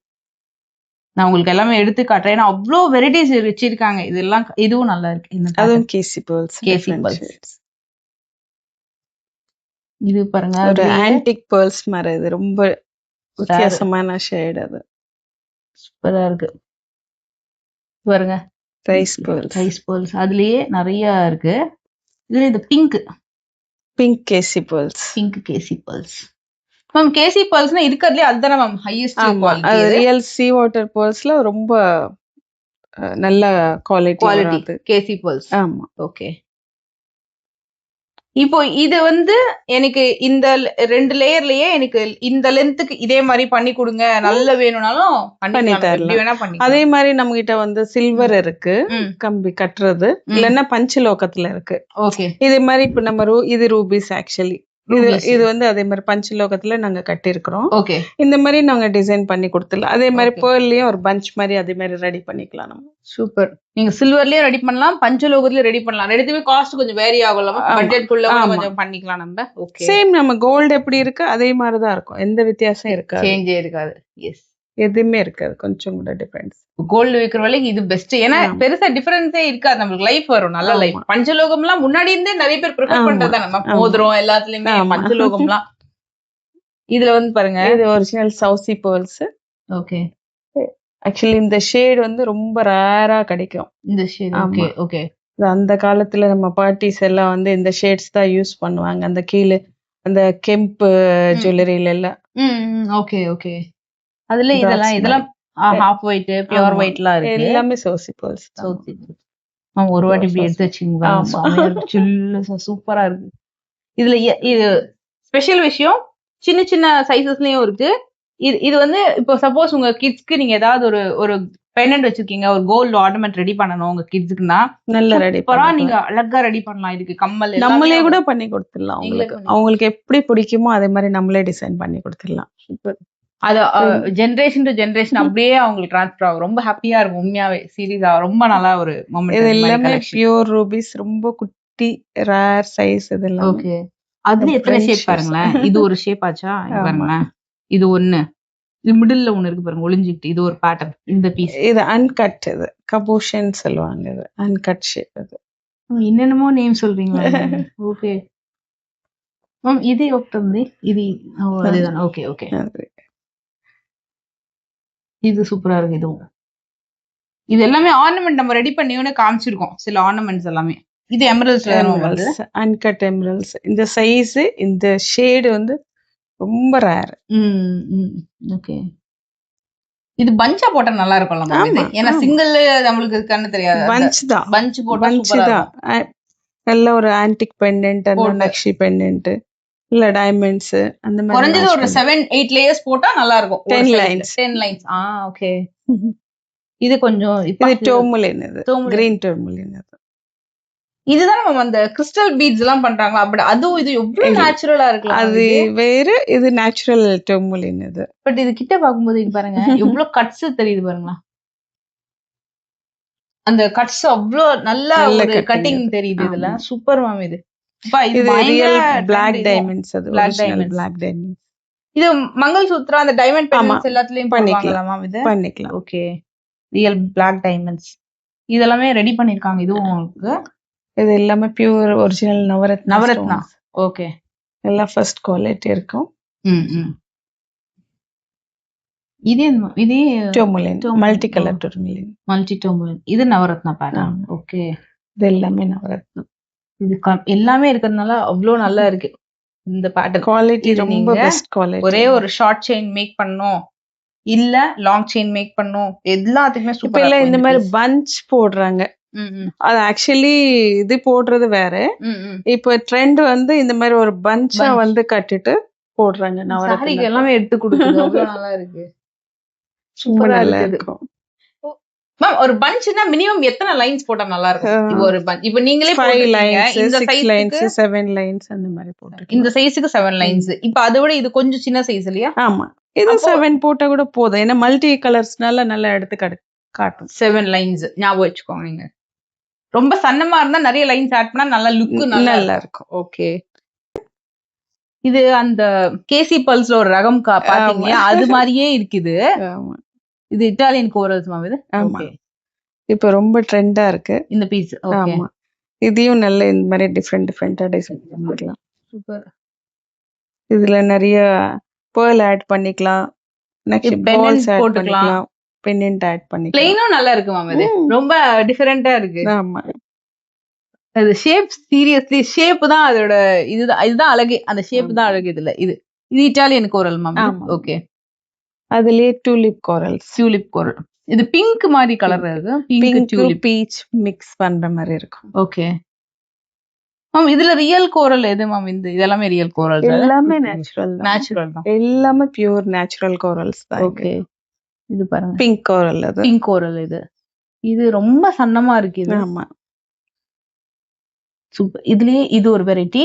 நான் உங்களுக்கு எல்லாமே எடுத்து காட்டுறேன். ஏன்னா அவ்வளோ வெரைட்டிஸ் வச்சிருக்காங்க. இதெல்லாம் இதுவும் நல்லா இருக்கு. அதுவும் கேசி பேர்ல்ஸ். இது பாருங்க, ஒரு ஆன்டிக் பேர்ல்ஸ் மாதிரி. இது ரொம்ப வித்தியாசமான ஷேட். அது சூப்பரா இருக்கு பாருங்க. ரைஸ் பேர்ல்ஸ் அதுலயே நிறைய இருக்கு. இதுல இது pink keshi pearls. Ma'am keshi பேர்ல்ஸ்னா இருக்கிறதுலே அதுதானே ma'am highest quality. Real sea water பேர்ல்ஸ்ல ரொம்ப நல்ல குவாலிட்டி கேசி பேர்ல்ஸ். ஆமா. ஓகே, இப்போ இது வந்து எனக்கு இந்த 2 லேயர்லயே எனக்கு இந்த லென்த்துக்கு இதே மாதிரி பண்ணி கொடுங்க, நல்ல வேணும்னாலும் பண்ணி தரலாம். அதே மாதிரி நம்ம கிட்ட வந்து சில்வர் இருக்கு, கம்பி கட்டுறது, இல்லன்னா பஞ்சலோகத்துல இருக்கு. ஓகே, இதே மாதிரி இப்ப நம்ம இது ரூபீஸ். ஆக்சுவலி இது வந்து அதே மாதிரி பஞ்சலோகத்துல நாங்க கட்டி இருக்கிறோம். ஓகே, இந்த மாதிரி நாங்க டிசைன் பண்ணி கொடுத்துடலாம். அதே மாதிரி பேர்லயும் ஒரு பஞ்ச் மாதிரி அதே மாதிரி ரெடி பண்ணிக்கலாம் நம்ம. சூப்பர். நீங்க சில்வர்லயும் ரெடி பண்ணலாம், பஞ்சலோகத்திலயும் ரெடி பண்ணலாம். ரெண்டுமே காஸ்ட் கொஞ்சம் வேரி ஆகலாம். பட்ஜெட்குள்ள கொஞ்சம் பண்ணிக்கலாம் நம்ம. ஓகே, சேம் நம்ம கோல்டு எப்படி இருக்கு அதே மாதிரி தான் இருக்கும். எந்த வித்தியாசம் இருக்காது, சேஞ்சே இருக்காது. எஸ், எதுவுமே இருக்காது. கொஞ்சம் கூட டிஃபரன்ஸ். கோல்டு வைக்கிற வேலைக்கு இது பெஸ்ட். ஏன்னா பெருசா டிஃபரன்ஸே இருக்காது. நம்மளுக்கு லைஃப் வரும், நல்ல லைஃப். பஞ்சலோகம்லாம் முன்னாடி இருந்தே நிறைய பேர் ப்ரிஃபர் பண்றதா. நம்ம மோதிரம் எல்லாத்துலயுமே பஞ்சலோகம்லாம். இதுல வந்து பாருங்க, இது ஒரிஜினல் சவுசி பேர்ல்ஸ். ஓகே, ஆக்சுவலி இந்த ஷேட் வந்து ரொம்ப ரேரா கிடைக்கும். இந்த ஷேட். Okay okay. அந்த காலத்துல நம்ம பார்ட்டிஸ் எல்லாம் வந்து இந்த ஷேட்ஸ் தான் யூஸ் பண்ணுவாங்க. அந்த கீழே அந்த கெம்பு ஜுவல்லரியில எல்லாம். Okay okay. அதுல இதெல்லாம் ஹாஃப் ஒயிட், பியூர் ஒயிட்லாம் இருக்கு. எல்லாமே சவுசி பேர்ல்ஸ். ஒரு வாட்டி இப்படி எடுத்து வச்சுங்க. ஆமா. சூப்பரா இருக்கு. இதுல இது ஸ்பெஷல் விஷயம் சின்ன சின்ன சைசஸ்லயும் இருக்கு. இது வந்து இப்போ சப்போஸ் உங்க கிட்ஸ்க்கு நீங்க ஏதாவது ஒரு ஒரு பெண்டன்ட் வச்சிருக்கீங்க, ஒரு கோல்டு ஆர்னமெண்ட் ரெடி பண்ணணும் உங்க கிட்ஸ்க்குன்னா நல்ல ரெடி நீங்க அழகா ரெடி பண்ணலாம். இதுக்கு கம்மல் நம்மளே கூட பண்ணி கொடுத்துடலாம். அவங்களுக்கு எப்படி பிடிக்குமோ அதே மாதிரி நம்மளே டிசைன் பண்ணி கொடுத்துடலாம். சூப்பர். அது ஜெனரேஷன் டு ஜெனரேஷன் அப்படியே அவங்களுக்கு டிரான்ஸ்ஃபர் ஆகும். ரொம்ப ஹாப்பியா இருக்கும் உண்மையாவே. சீரியஸா ரொம்ப நல்லா ஒரு மொமெண்ட். இது எல்லாமே பியூர் ரூபீஸ், ரொம்ப குட்டி ரேர் சைஸ் இதெல்லாம். ஓகே. அதுல எத்தனை ஷேப் பாருங்களேன். இது ஒரு ஷேப் ஆச்சா பாருங்களேன். இது ஒண்ணு, இது மிடில்ல ஒண்ணு இருக்கு பாருங்க ஒளிஞ்சிக்கிட்டு. இது ஒரு பேட்டர்ன். இந்த பீஸ் இது அன்கட், இது கபூஷன் சொல்லுவாங்க. இது அன்கட் ஷேப். இது என்னென்னமோ நேம் சொல்றீங்களா? Okay ma'am. இது ஒப்டம்தி இது அதுதான். Okay okay. இது சூப்பரா இருக்கு. இதுவும் இது எல்லாமே ஆர்னமெண்ட் நம்ம ரெடி பண்ணியோன்னு காமிச்சிருக்கோம். சில ஆர்னமெண்ட்ஸ் எல்லாமே இது எமரல்ட்ஸ், அன்கட் எமரல்ட்ஸ். இந்த சைஸ் இந்த ஷேட் வந்து ரொம்ப ரேர். ஓகே. இது பஞ்சா போட்டா நல்லா இருக்கும்ல. ஏன்னா சிங்கிள் நம்மளுக்கு கண்ணு தெரியாது. பஞ்ச் போட்டா சூப்பரா இருக்கும். நல்ல ஒரு ஆன்டிக் பெண்டன்ட், அந்த நக்ஷி பெண்டன்ட் இல்ல டைமண்ட்ஸ் அந்த மாதிரி குறைஞ்சது ஒரு 7-8 லேயர்ஸ் போட்டா நல்லா இருக்கும். 10 லைன்ஸ். ஓகே. இது கொஞ்சம் இது டோர்மலின், இது கிரீன் டோர்மலின். இதுதான் நம்ம அந்த கிறிஸ்டல் பீட்ஸ் எல்லாம் பண்றாங்களா அப்படி? அதுவும் இது எவ்வளவு நேச்சுரலா இருக்கு. அது வேற, இது நேச்சுரல் டோர்மலின். இது பட் இது கிட்ட பாக்கும்போது இது பாருங்க எவ்வளவு கட்ஸ் தெரியுது பாருங்களா. அந்த கட்ஸ் அவ்வளவு நல்ல கட்டிங் தெரியுது. இதுல சூப்பர் மேம். இது பிளாக் டைமண்ட்ஸ். அது ஒரிஜினல் பிளாக் டைமண்ட்ஸ். இது மங்கள் சூத்ரா அந்த டைமண்ட் பெண்டன்ட்ஸ் எல்லாத்துலயும் பண்ணிக்கலாம். இது பண்ணிக்கலாம். ஓகே. ரியல் பிளாக் டைமண்ட்ஸ் இதெல்லாமே ரெடி பண்ணிருக்காங்க. இதுவும் உங்களுக்கு இது எல்லாமே பியூர் ஒரிஜினல் நவரத்னா. ஓகே. எல்லாம் ஃபர்ஸ்ட் குவாலிட்டி இருக்கும். இது டோர்மலின், மல்டி கலர் டோர்மலின். இது நவரத்னா பேட்டர்ன். ஓகே. இது எல்லாமே நவரத்னா. இது எல்லாமே இருக்கிறதுனால அவ்வளோ நல்லா இருக்கு இந்த பேட்டர்ன். குவாலிட்டி ரொம்ப பெஸ்ட் குவாலிட்டி. ஒரே ஒரு ஷார்ட் செயின் மேக் பண்ணோம் இல்ல லாங் செயின் மேக் பண்ணோம், எல்லாத்துக்குமே சூப்பரா. இல்ல இந்த மாதிரி பஞ்ச் போடுறாங்க. அது ஆக்சுவலி இது போடுறது வேற. இப்ப ட்ரெண்ட் வந்து இந்த மாதிரி ஒரு பஞ்சா வந்து கட்டிட்டு போடுறாங்க. நவராத்திரிக்கு எல்லாமே எடுத்து கொடுக்குது. அவ்வளவு நல்லா இருக்கு. சூப்பரா இருக்கு. மேம் ஒரு பஞ்ச்னா மினிமம் எத்தனை லைன்ஸ் போட்டா நல்லா இருக்கும்? ஒரு பஞ்ச் இப்ப நீங்களே 5 லைன்ஸ், 6 லைன்ஸ், 7 லைன்ஸ் அந்த மாதிரி போட்டுருக்கீங்க. இந்த சைஸ்க்கு 7 லைன்ஸ். இப்ப அதை விட இது கொஞ்சம் சின்ன சைஸ் இல்லையா? ஆமா. இது 7 போட்டா கூட போதும். ஏன்னா மல்டி கலர்ஸ்னால நல்லா எடுத்து காட்டும். 7 லைன்ஸ் ஞாபகம் வச்சுக்கோங்க. நீங்க ரொம்ப சன்னமா இருந்தா நிறைய லைன்ஸ் ஆட் பண்ணா நல்ல லுக் நல்லா இருக்கும். ஓகே. இது அந்த கேசி பல்ஸ்ல ஒரு ரகம் பாத்தீங்க, அது மாதிரியே இருக்குது. இது இட்டாலியன் கோரல்ஸ் மேம். இது ஓகே. இப்ப ரொம்ப ட்ரெண்டா இருக்கு இந்த பீஸ். ஓகே. ஆமா. இதையும் நல்ல இந்த மாதிரி டிஃபரெண்டா டிசைன் பண்ணிக்கலாம். சூப்பர். இதுல நிறைய பேர்ல் ஆட் பண்ணிக்கலாம். நெக்ஸ்ட் பால்ஸ் ஆட் பண்ணிக்கலாம். பெண்டன்ட் ஆட் பண்ணிக்கலாம். ப்ளைனும் நல்லா இருக்கு மேம். இது ரொம்ப டிஃபரெண்டா இருக்கு. ஆமா. அது ஷேப், சீரியஸ்லி ஷேப் தான் அதோட இதுதான் அழகு. அந்த ஷேப் தான் அழகு. இதுல இது இட்டாலியன் கோரல் மேம். ஓகே. அதுலயே டூலிப் கோரல். இது பிங்க் மாதிரி கலர்ல இருக்கு. பிங்க் டூலிப் பீச் மிக்ஸ் பண்ற மாதிரி இருக்கும். Okay ma'am. இதுல ரியல் கோரல் எது மேம்? இதெல்லாமே ரியல் கோரல். எல்லாமே நேச்சுரல் தான். எல்லாமே பியூர் நேச்சுரல் கோரல்ஸ் தான். ஓகே. இது பாருங்க பிங்க் கோரல். அது பிங்க் கோரல். இது ரொம்ப சன்னமா இருக்கு. இது ஆமா. சூப்பர். இதுலயே இது ஒரு வெரைட்டி,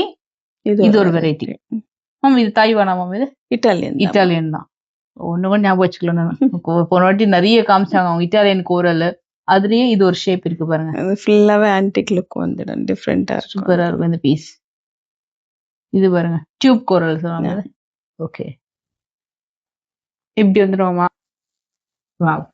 இது ஒரு வெரைட்டி மேம். இது தாய்வானா மேம்? இது இட்டாலியன் தான். ஒண்ணு ஞாபகம் வச்சுக்கலாம். போன வாட்டி நிறைய காமிச்சாங்க அவங்க இட்டாலியன் கோரல். அதுலயே இது ஒரு ஷேப் இருக்கு பாருங்க. அது ஃபுல்லாவே ஆன்டிக் லுக் வந்துடும். டிஃபரெண்டா சூப்பரா இருக்கும் இந்த பீஸ். இது பாருங்க டியூப் கோரல் சொல்லுவாங்க. ஓகே. இப்படி வந்துருவோமா? வாவ்.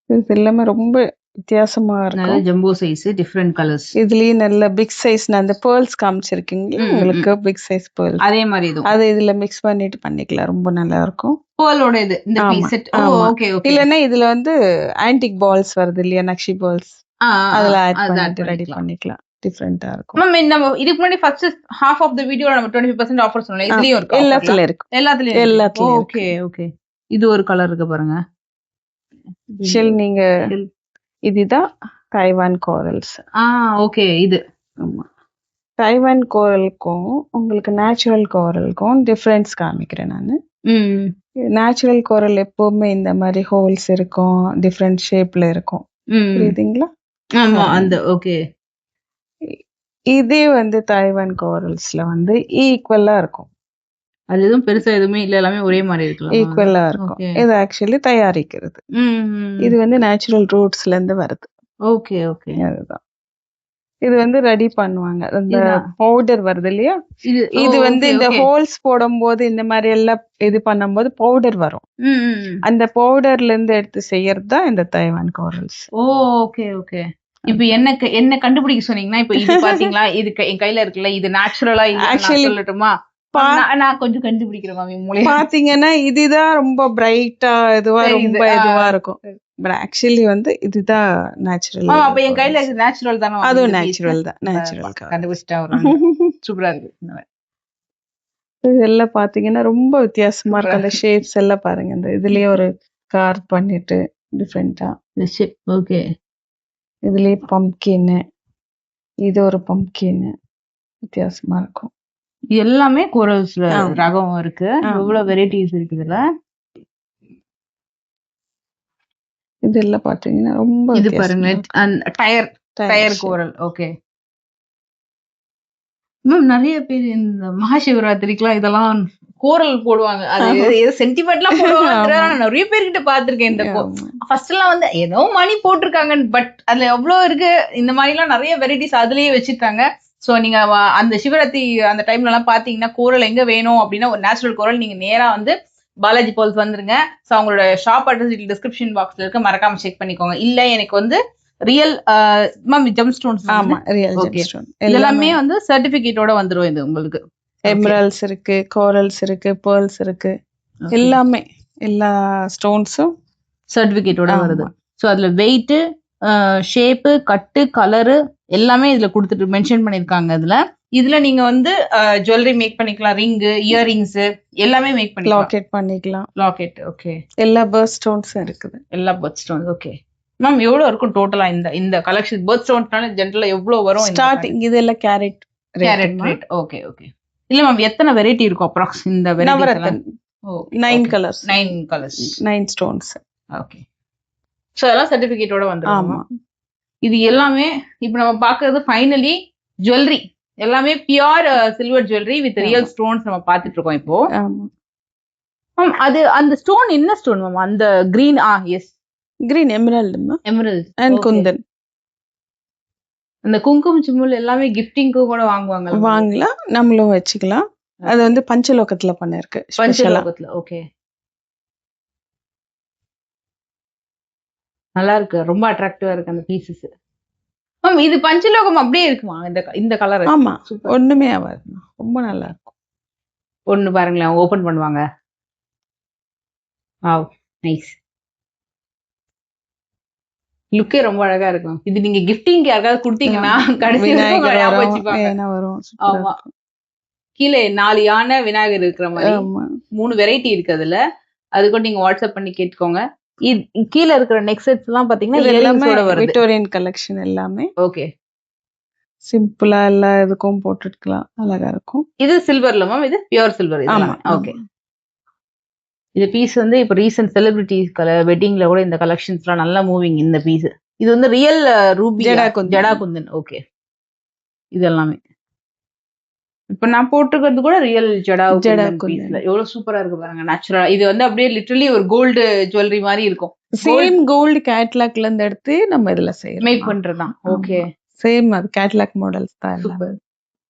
இது எல்லாமே ரொம்ப வித்தியாசமா இருக்கும். Jumbo size, different colours. இதுலயே நல்ல பிக் சைஸ் அந்த பேர்ல்ஸ் காமிச்சிருக்கீங்க உங்களுக்கு. பிக் சைஸ் பேர்ல் அதே மாதிரி அது இதுல மிக்ஸ் பண்ணிட்டு பண்ணிக்கலாம். ரொம்ப நல்லா இருக்கும். பேர்லோட இது இந்த பீஸ் செட். Okay okay. இல்லன்னா இதுல வந்து ஆன்டிக் பால்ஸ் வருது இல்லையா, நக்ஷி பால்ஸ், அதுல ஆட் பண்ணிட்டு ரெடி பண்ணிக்கலாம். டிஃபரெண்டா இருக்கும். மேம் நம்ம இதுக்கு முன்னாடி ஃபர்ஸ்ட் ஹாஃப் ஆஃப் தி வீடியோல நம்ம 20% ஆஃபர் சொன்னோம். இதுலயும் இருக்கு. எல்லாத்துலயும். Okay okay. இது ஒரு கலர் இருக்கு பாருங்க. ஷெல் நீங்க இதுதான் தைவான் கோரல்ஸ். ஓகே. இது ஆமா. தைவான் கோரலுக்கும் உங்களுக்கு நேச்சுரல் கோரலுக்கும் டிஃபரன்ஸ் காமிக்கிறேன் நான். நேச்சுரல் கோரல் எப்பவுமே இந்த மாதிரி ஹோல்ஸ் இருக்கும், டிஃப்ரெண்ட் ஷேப்ல இருக்கும். புரியுதுங்களா? ஆமா. அந்த ஓகே. இதே வந்து தைவான் கோரல்ஸ்ல வந்து ஈக்குவலா இருக்கும். அது எதுவும் பெருசா எதுவுமே இல்ல, எல்லாமே ஒரே மாதிரி இருக்கலாம். ஈக்குவலா இருக்கும். இது ஆக்சுவலி தயாரிக்கிறது. இது வந்து நேச்சுரல் ரூட்ஸ்ல இருந்து வருது. Okay okay. அதுதான். இது வந்து ரெடி பண்ணுவாங்க. அந்த பவுடர் வருது இல்லையா? இது வந்து இந்த ஹோல்ஸ் போடும்போது இந்த மாதிரி எல்லாம் இது பண்ணும்போது பவுடர் வரும். அந்த பவுடர்ல இருந்து எடுத்து செய்யறது தான் இந்த தைவான் கோரல்ஸ். Okay okay. இப்ப என்ன கண்டுபிடிக்க சொன்னீங்கன்னா, இப்ப இது பாத்தீங்களா, இது என் கையில இருக்குல்ல, இது நேச்சுரலா சொல்லட்டுமா? நான் கொஞ்சம் கண்டுபிடிக்கிறேன் மாமி மூளையில. பாத்தீங்கன்னா இதுதான் ரொம்ப பிரைட்டா இதுவா ரொம்ப இதுவா இருக்கும். பட் ஆக்சுவலி வந்து இதுதான் நேச்சுரல். அப்ப என் கையில இது நேச்சுரல் தானே? அதுவும் நேச்சுரல் தான். நேச்சுரல் கண்டுபிடிச்சிட்டா சூப்பரா இருக்கு. இதெல்லாம் பாத்தீங்கன்னா ரொம்ப வித்தியாசமா இருக்கு. அந்த ஷேப்ஸ் எல்லாம் பாருங்க. இந்த இதுலயே ஒரு கார் பண்ணிட்டு டிஃப்ரெண்டா. ஓகே. இதுலயே பம்ப்கின், இது ஒரு பம்ப்கின் வித்தியாசமா இருக்கும். எல்லாமே கோரல்ஸ்ல ரகம் இருக்கு. எவ்வளவு வெரைட்டிஸ் இருக்கு இதுல. இதெல்லாம் பாத்தீங்கன்னா ரொம்ப இது பாருங்க, டயர் கோரல். Okay ma'am. நிறைய பேர் இந்த மகாசிவராத்திரிக்குலாம் இதெல்லாம் கோரல் போடுவாங்க. அது ஏதோ சென்டிமெண்ட்லாம் போடுவாங்க. நிறைய பேர்கிட்ட பாத்திருக்கேன். இந்த ஃபர்ஸ்ட் எல்லாம் வந்து ஏதோ மணி போட்டிருக்காங்க, பட் அதுல எவ்வளவு இருக்கு. இந்த மாதிரி எல்லாம் நிறைய வெரைட்டிஸ் அதுலயே வச்சிருக்காங்க. சோ நீங்க அந்த சிவராத்திரி அந்த டைம்ல எல்லாம் பாத்தீங்கன்னா கோரல் எங்க வேணும் அப்படின்னா, ஒரு நேச்சுரல் கோரல் நீங்க நேரா வந்து பாலாஜி பேர்ல்ஸ் வந்துருங்க. ஸோ அவங்களோட ஷாப் அட்ரஸ் டிஸ்கிரிப்ஷன் பாக்ஸ்ல இருக்க, மறக்காம செக் பண்ணிக்கோங்க. இல்ல எனக்கு வந்து ரியல் மேம் ஜெம் ஸ்டோன்ஸ். ஆமா, ரியல் ஜெம் ஸ்டோன் எல்லாமே வந்து சர்டிபிகேட்டோட வந்துரும். இது உங்களுக்கு எமரல்ட்ஸ் இருக்கு, கோரல்ஸ் இருக்கு, பேர்ல்ஸ் இருக்கு, எல்லாமே எல்லா ஸ்டோன்ஸும் சர்டிபிகேட்டோட வருது. ஸோ அதுல வெயிட், ஷேப்பு, கட்டு, கலரு எல்லாமே இதுல கொடுத்துட்டு மென்ஷன் பண்ணிருக்காங்க. இதுல நீங்க வந்து ஜுவல்லரி மேக் பண்ணிக்கலாம். ரிங்கு, இயரிங்ஸ் எல்லாமே மேக் பண்ணிக்கலாம். லாக்கெட் பண்ணிக்கலாம். லாக்கெட். ஓகே. எல்லா பர்த் ஸ்டோன்ஸும் இருக்குது. எல்லா பர்த் ஸ்டோன்ஸ். Okay ma'am. எவ்வளவு இருக்கும் டோட்டலா இந்த கலெக்ஷன்? பர்த் ஸ்டோன்ஸ்னால ஜெனரலா எவ்வளவு வரும் ஸ்டார்டிங்? இதெல்லாம் கேரட் ரேட். Okay okay. இல்ல மேம், எத்தனை வெரைட்டி இருக்கும் அப்ராக்ஸ் இந்த navaratna? 9 colours. 9 stones. Okay. So அதெல்லாம் சர்டிபிகேட்டோட வந்துரும். ஆமா. இது எல்லாமே இப்ப நம்ம பாக்குறது ஃபைனலி ஜுவல்லரி எல்லாமே pure silver jewellery with real stones நம்ம பாத்துட்டு இருக்கோம் இப்போ. மேம் அது அந்த ஸ்டோன் என்ன ஸ்டோன் மேம்? அந்த green. Yes, green emerald. Emerald and kundan. அந்த குங்குமம் சிம்மல் எல்லாமே கிஃப்டிங்க்கு கூட வாங்கலாம். நம்மளும் வச்சுக்கலாம். அது வந்து பஞ்சலோகத்துல பண்ணிருக்கு. பஞ்சலோகத்துல. ஓகே. நல்லா இருக்கு. ரொம்ப அட்ராக்டிவா இருக்கு அந்த பீசஸ். மேம் இது பஞ்சலோகம் அப்படியே இருக்குமா இந்த கலர்? ஆமா, ஒண்ணுமே ஆகாது. ரொம்ப நல்லா இருக்கும். ஒண்ணு பாருங்களேன், ஓபன் பண்ணுவாங்க. Wow, nice. லுக்கே ரொம்ப அழகா இருக்கும். இது நீங்க கிஃப்டிங் யாருக்காவது கொடுத்தீங்கன்னா கடைசி வரும். ஆமா. கீழே 4 யானை விநாயகர் இருக்கிற மாதிரி 3 வெரைட்டி இருக்கு அதுல. அதுக்கு நீங்க வாட்ஸ்அப் பண்ணி கேட்டுக்கோங்க. கீழே இருக்கிற நெக் செட்ஸ் எல்லாம் பாத்தீங்கன்னா விக்டோரியன் கலெக்ஷன் எல்லாமே. ஓகே. சிம்பிளா எல்லா இதுக்கும் போட்டுக்கலாம், அழகா இருக்கும். இது சில்வர்ல மேம்? இது பியூர் சில்வர். ஓகே. இந்த பீஸ் வந்து இப்ப ரீசன்ட் செலிபிரிட்டிஸ் வெட்டிங்ல கூட இந்த கலெக்ஷன்ஸ் எல்லாம் நல்லா மூவிங். இந்த பீஸ் இது வந்து ரியல் ரூபி ஜடா குந்தன். ஓகே. இது எல்லாமே இப்ப நான் போட்டுக்கிறது கூட ரியல் ஜடா பீஸ்ல. எவ்வளவு சூப்பரா இருக்கு பாருங்க. நேச்சுரலா இது வந்து அப்படியே லிட்டரலி ஒரு கோல்டு ஜுவல்லரி மாதிரி இருக்கும். சேம் கோல்டு கேட்லாக்ல இருந்து எடுத்து நம்ம இதுல மேக் பண்றதுதான். ஓகே. சேம் அது கேட்லாக் மாடல்ஸ் தான். சூப்பர்.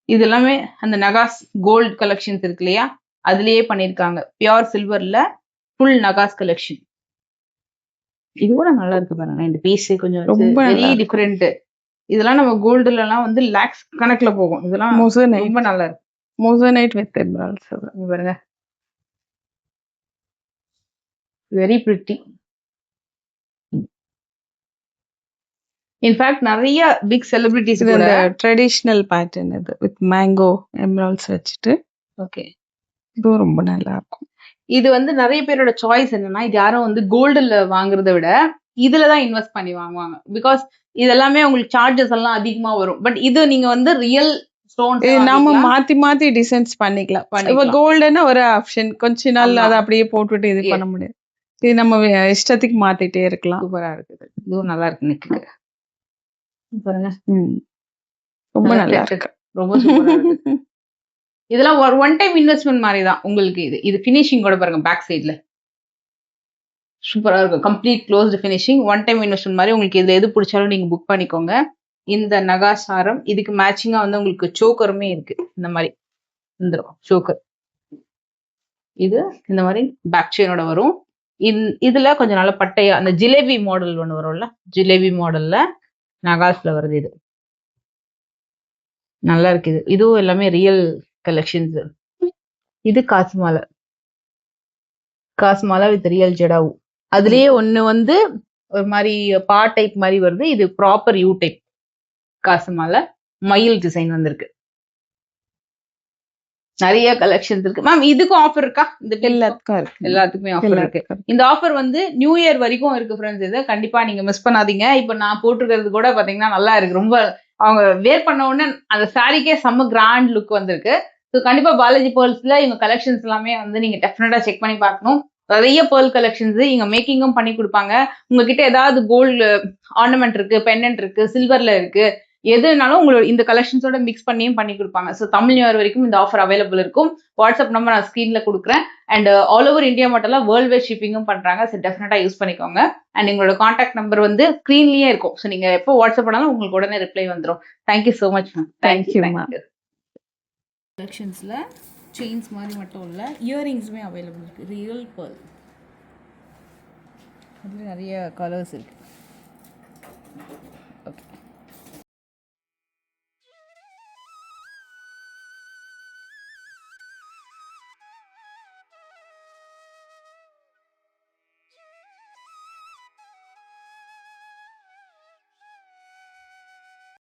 இது எல்லாமே அந்த நகாஸ் கோல்ட் கலெக்ஷன்ஸ் இருக்கு இல்லையா, அதுலயே பண்ணிருக்காங்க. பியூர் சில்வர்ல ஃபுல் நகாஸ் கலெக்ஷன். இது கூட நல்லா இருக்கு பாருங்க. இந்த பீஸ் கொஞ்சம் ரொம்ப வெரி டிஃபரெண்ட். இதெல்லாம் நம்ம கோல்டுல எல்லாம் வந்து லாக்ஸ் கணக்குல போகும். இதெல்லாம் ரொம்ப நல்லா இருக்கு. மோசனைட் வித் எமரல்ட்ஸ் பாருங்க. Very pretty. இன்ஃபேக்ட் நிறைய பிக் செலிபிரிட்டிஸ் கூட ட்ரெடிஷனல் பேட்டர்ன் இது வித் மேங்கோ எமரல்ட்ஸ் வச்சுட்டு. ஓகே. இது ரொம்ப நல்லா இருக்கும். இது வந்து நிறைய பேரோட சாய்ஸ் என்னன்னா, இது யாரும் வந்து கோல்டுல வாங்குறத விட இதுலதான் இன்வெஸ்ட் பண்ணி வாங்குவாங்க. பிகாஸ் இதெல்லாமே உங்களுக்கு சார்ஜஸ் எல்லாம் அதிகமா வரும். பட் இது நீங்க வந்து ரியல் ஸ்டோன்ஸ் நாம மாத்தி மாத்தி டிசைன்ஸ் பண்ணிக்கலாம். இப்ப கோல்டுன்னா ஒரு ஆப்ஷன், கொஞ்ச நாள் அதை அப்படியே போட்டுட்டு இது பண்ண முடியாது. இது நம்ம இஷ்டத்துக்கு மாத்திட்டே இருக்கலாம். சூப்பரா இருக்குது. இதுவும் நல்லா இருக்கு நெக்குக்கு பாருங்க. ரொம்ப நல்லா இருக்கு. ரொம்ப சூப்பரா இருக்கு. இதெல்லாம் ஒரு ஒன் டைம் இன்வெஸ்ட்மெண்ட் மாதிரி தான் உங்களுக்கு. இது ஃபினிஷிங் கூட பாருங்க பேக் சைட்ல சூப்பரா இருக்கும். Complete closed finishing, one time investment மாதிரி. உங்களுக்கு இதுல எது பிடிச்சாலும் நீங்க புக் பண்ணிக்கோங்க. இந்த நகாசாரம் இதுக்கு மேட்சிங்கா வந்து உங்களுக்கு சோக்கருமே இருக்கு. இந்த மாதிரி வந்துடும் சோக்கர். இது இந்த மாதிரி பேக் செயினோட வரும். இதுல கொஞ்சம் நல்ல பட்டையா அந்த ஜிலேபி மாடல் ஒன்று வரும்ல, ஜிலேபி மாடல்ல நகாஸ்ல வருது. இது நல்லா இருக்கு. இதுவும் எல்லாமே ரியல் கலெக்ஷன்ஸ். இது காசுமாலை, காசுமாலை வித் ரியல் ஜடாவு. அதுலயே ஒண்ணு வந்து ஒரு மாதிரி பா டைப் மாதிரி வருது. இது ப்ராப்பர் யூ டைப் காசுமாலை, மயில் டிசைன் வந்திருக்கு. நிறைய கலெக்ஷன்ஸ் இருக்கு. மேம் இதுக்கும் ஆஃபர் இருக்கா? இந்த எல்லாத்துக்குமே ஆஃபர் இருக்கு. இந்த ஆஃபர் வந்து நியூ இயர் வரைக்கும் இருக்கு ஃப்ரெண்ட்ஸ். இது கண்டிப்பா நீங்க மிஸ் பண்ணாதீங்க. இப்ப நான் போட்டிருக்கிறது கூட பாத்தீங்கன்னா நல்லா இருக்கு. ரொம்ப அவங்க வேர் பண்ண உடனே அந்த சாரிக்கே செம்ம கிராண்ட் லுக் வந்திருக்கு. ஸோ கண்டிப்பா பாலாஜி பேர்ல்ஸ்ல இவங்க கலெக்ஷன்ஸ் எல்லாமே வந்து நீங்க டெஃபினட்டா செக் பண்ணி பார்க்கணும். நிறைய பேர்ல் கலெக்ஷன்ஸ் இங்க மேக்கிங்கும் பண்ணி கொடுப்பாங்க. உங்ககிட்ட ஏதாவது கோல்டு ஆர்னமெண்ட் இருக்கு, பெண்டன்ட் இருக்கு, சில்வர்ல இருக்கு, எதுனாலும் உங்களோட இந்த கலெக்ஷன்ஸோட மிக்ஸ் பண்ணியும் பண்ணி கொடுப்பாங்க. ஸோ தமிழ் நியூ இயர் வரைக்கும் இந்த ஆஃபர் அவைலபிள் இருக்கும். வாட்ஸ்அப் நம்பர் நான் ஸ்க்ரீன்ல கொடுக்குறேன். அண்ட் ஆல் ஓவர் இந்தியா மட்டும் இல்ல, வேர்ல்டு வைட் ஷிப்பிங்கும் பண்றாங்க. ஸோ டெஃபினட்டா யூஸ் பண்ணிக்கோங்க. அண்ட் எங்களோட கான்டாக்ட் நம்பர் வந்து ஸ்க்ரீன்லயே இருக்கும். ஸோ நீங்க எப்போ வாட்ஸ்அப் பண்ணாலும் உங்களுக்கு உடனே ரிப்ளை வந்துடும். Thank you so much ma'am. Thank you. கலெக்ஷன்ஸ்ல செயின்ஸ் மாதிரி மட்டும் இல்ல, இயரிங்ஸுமே அவைலபிள் இருக்கு. ரியல் பேர்ல், அதுல நிறைய கலர்ஸ் இருக்கு.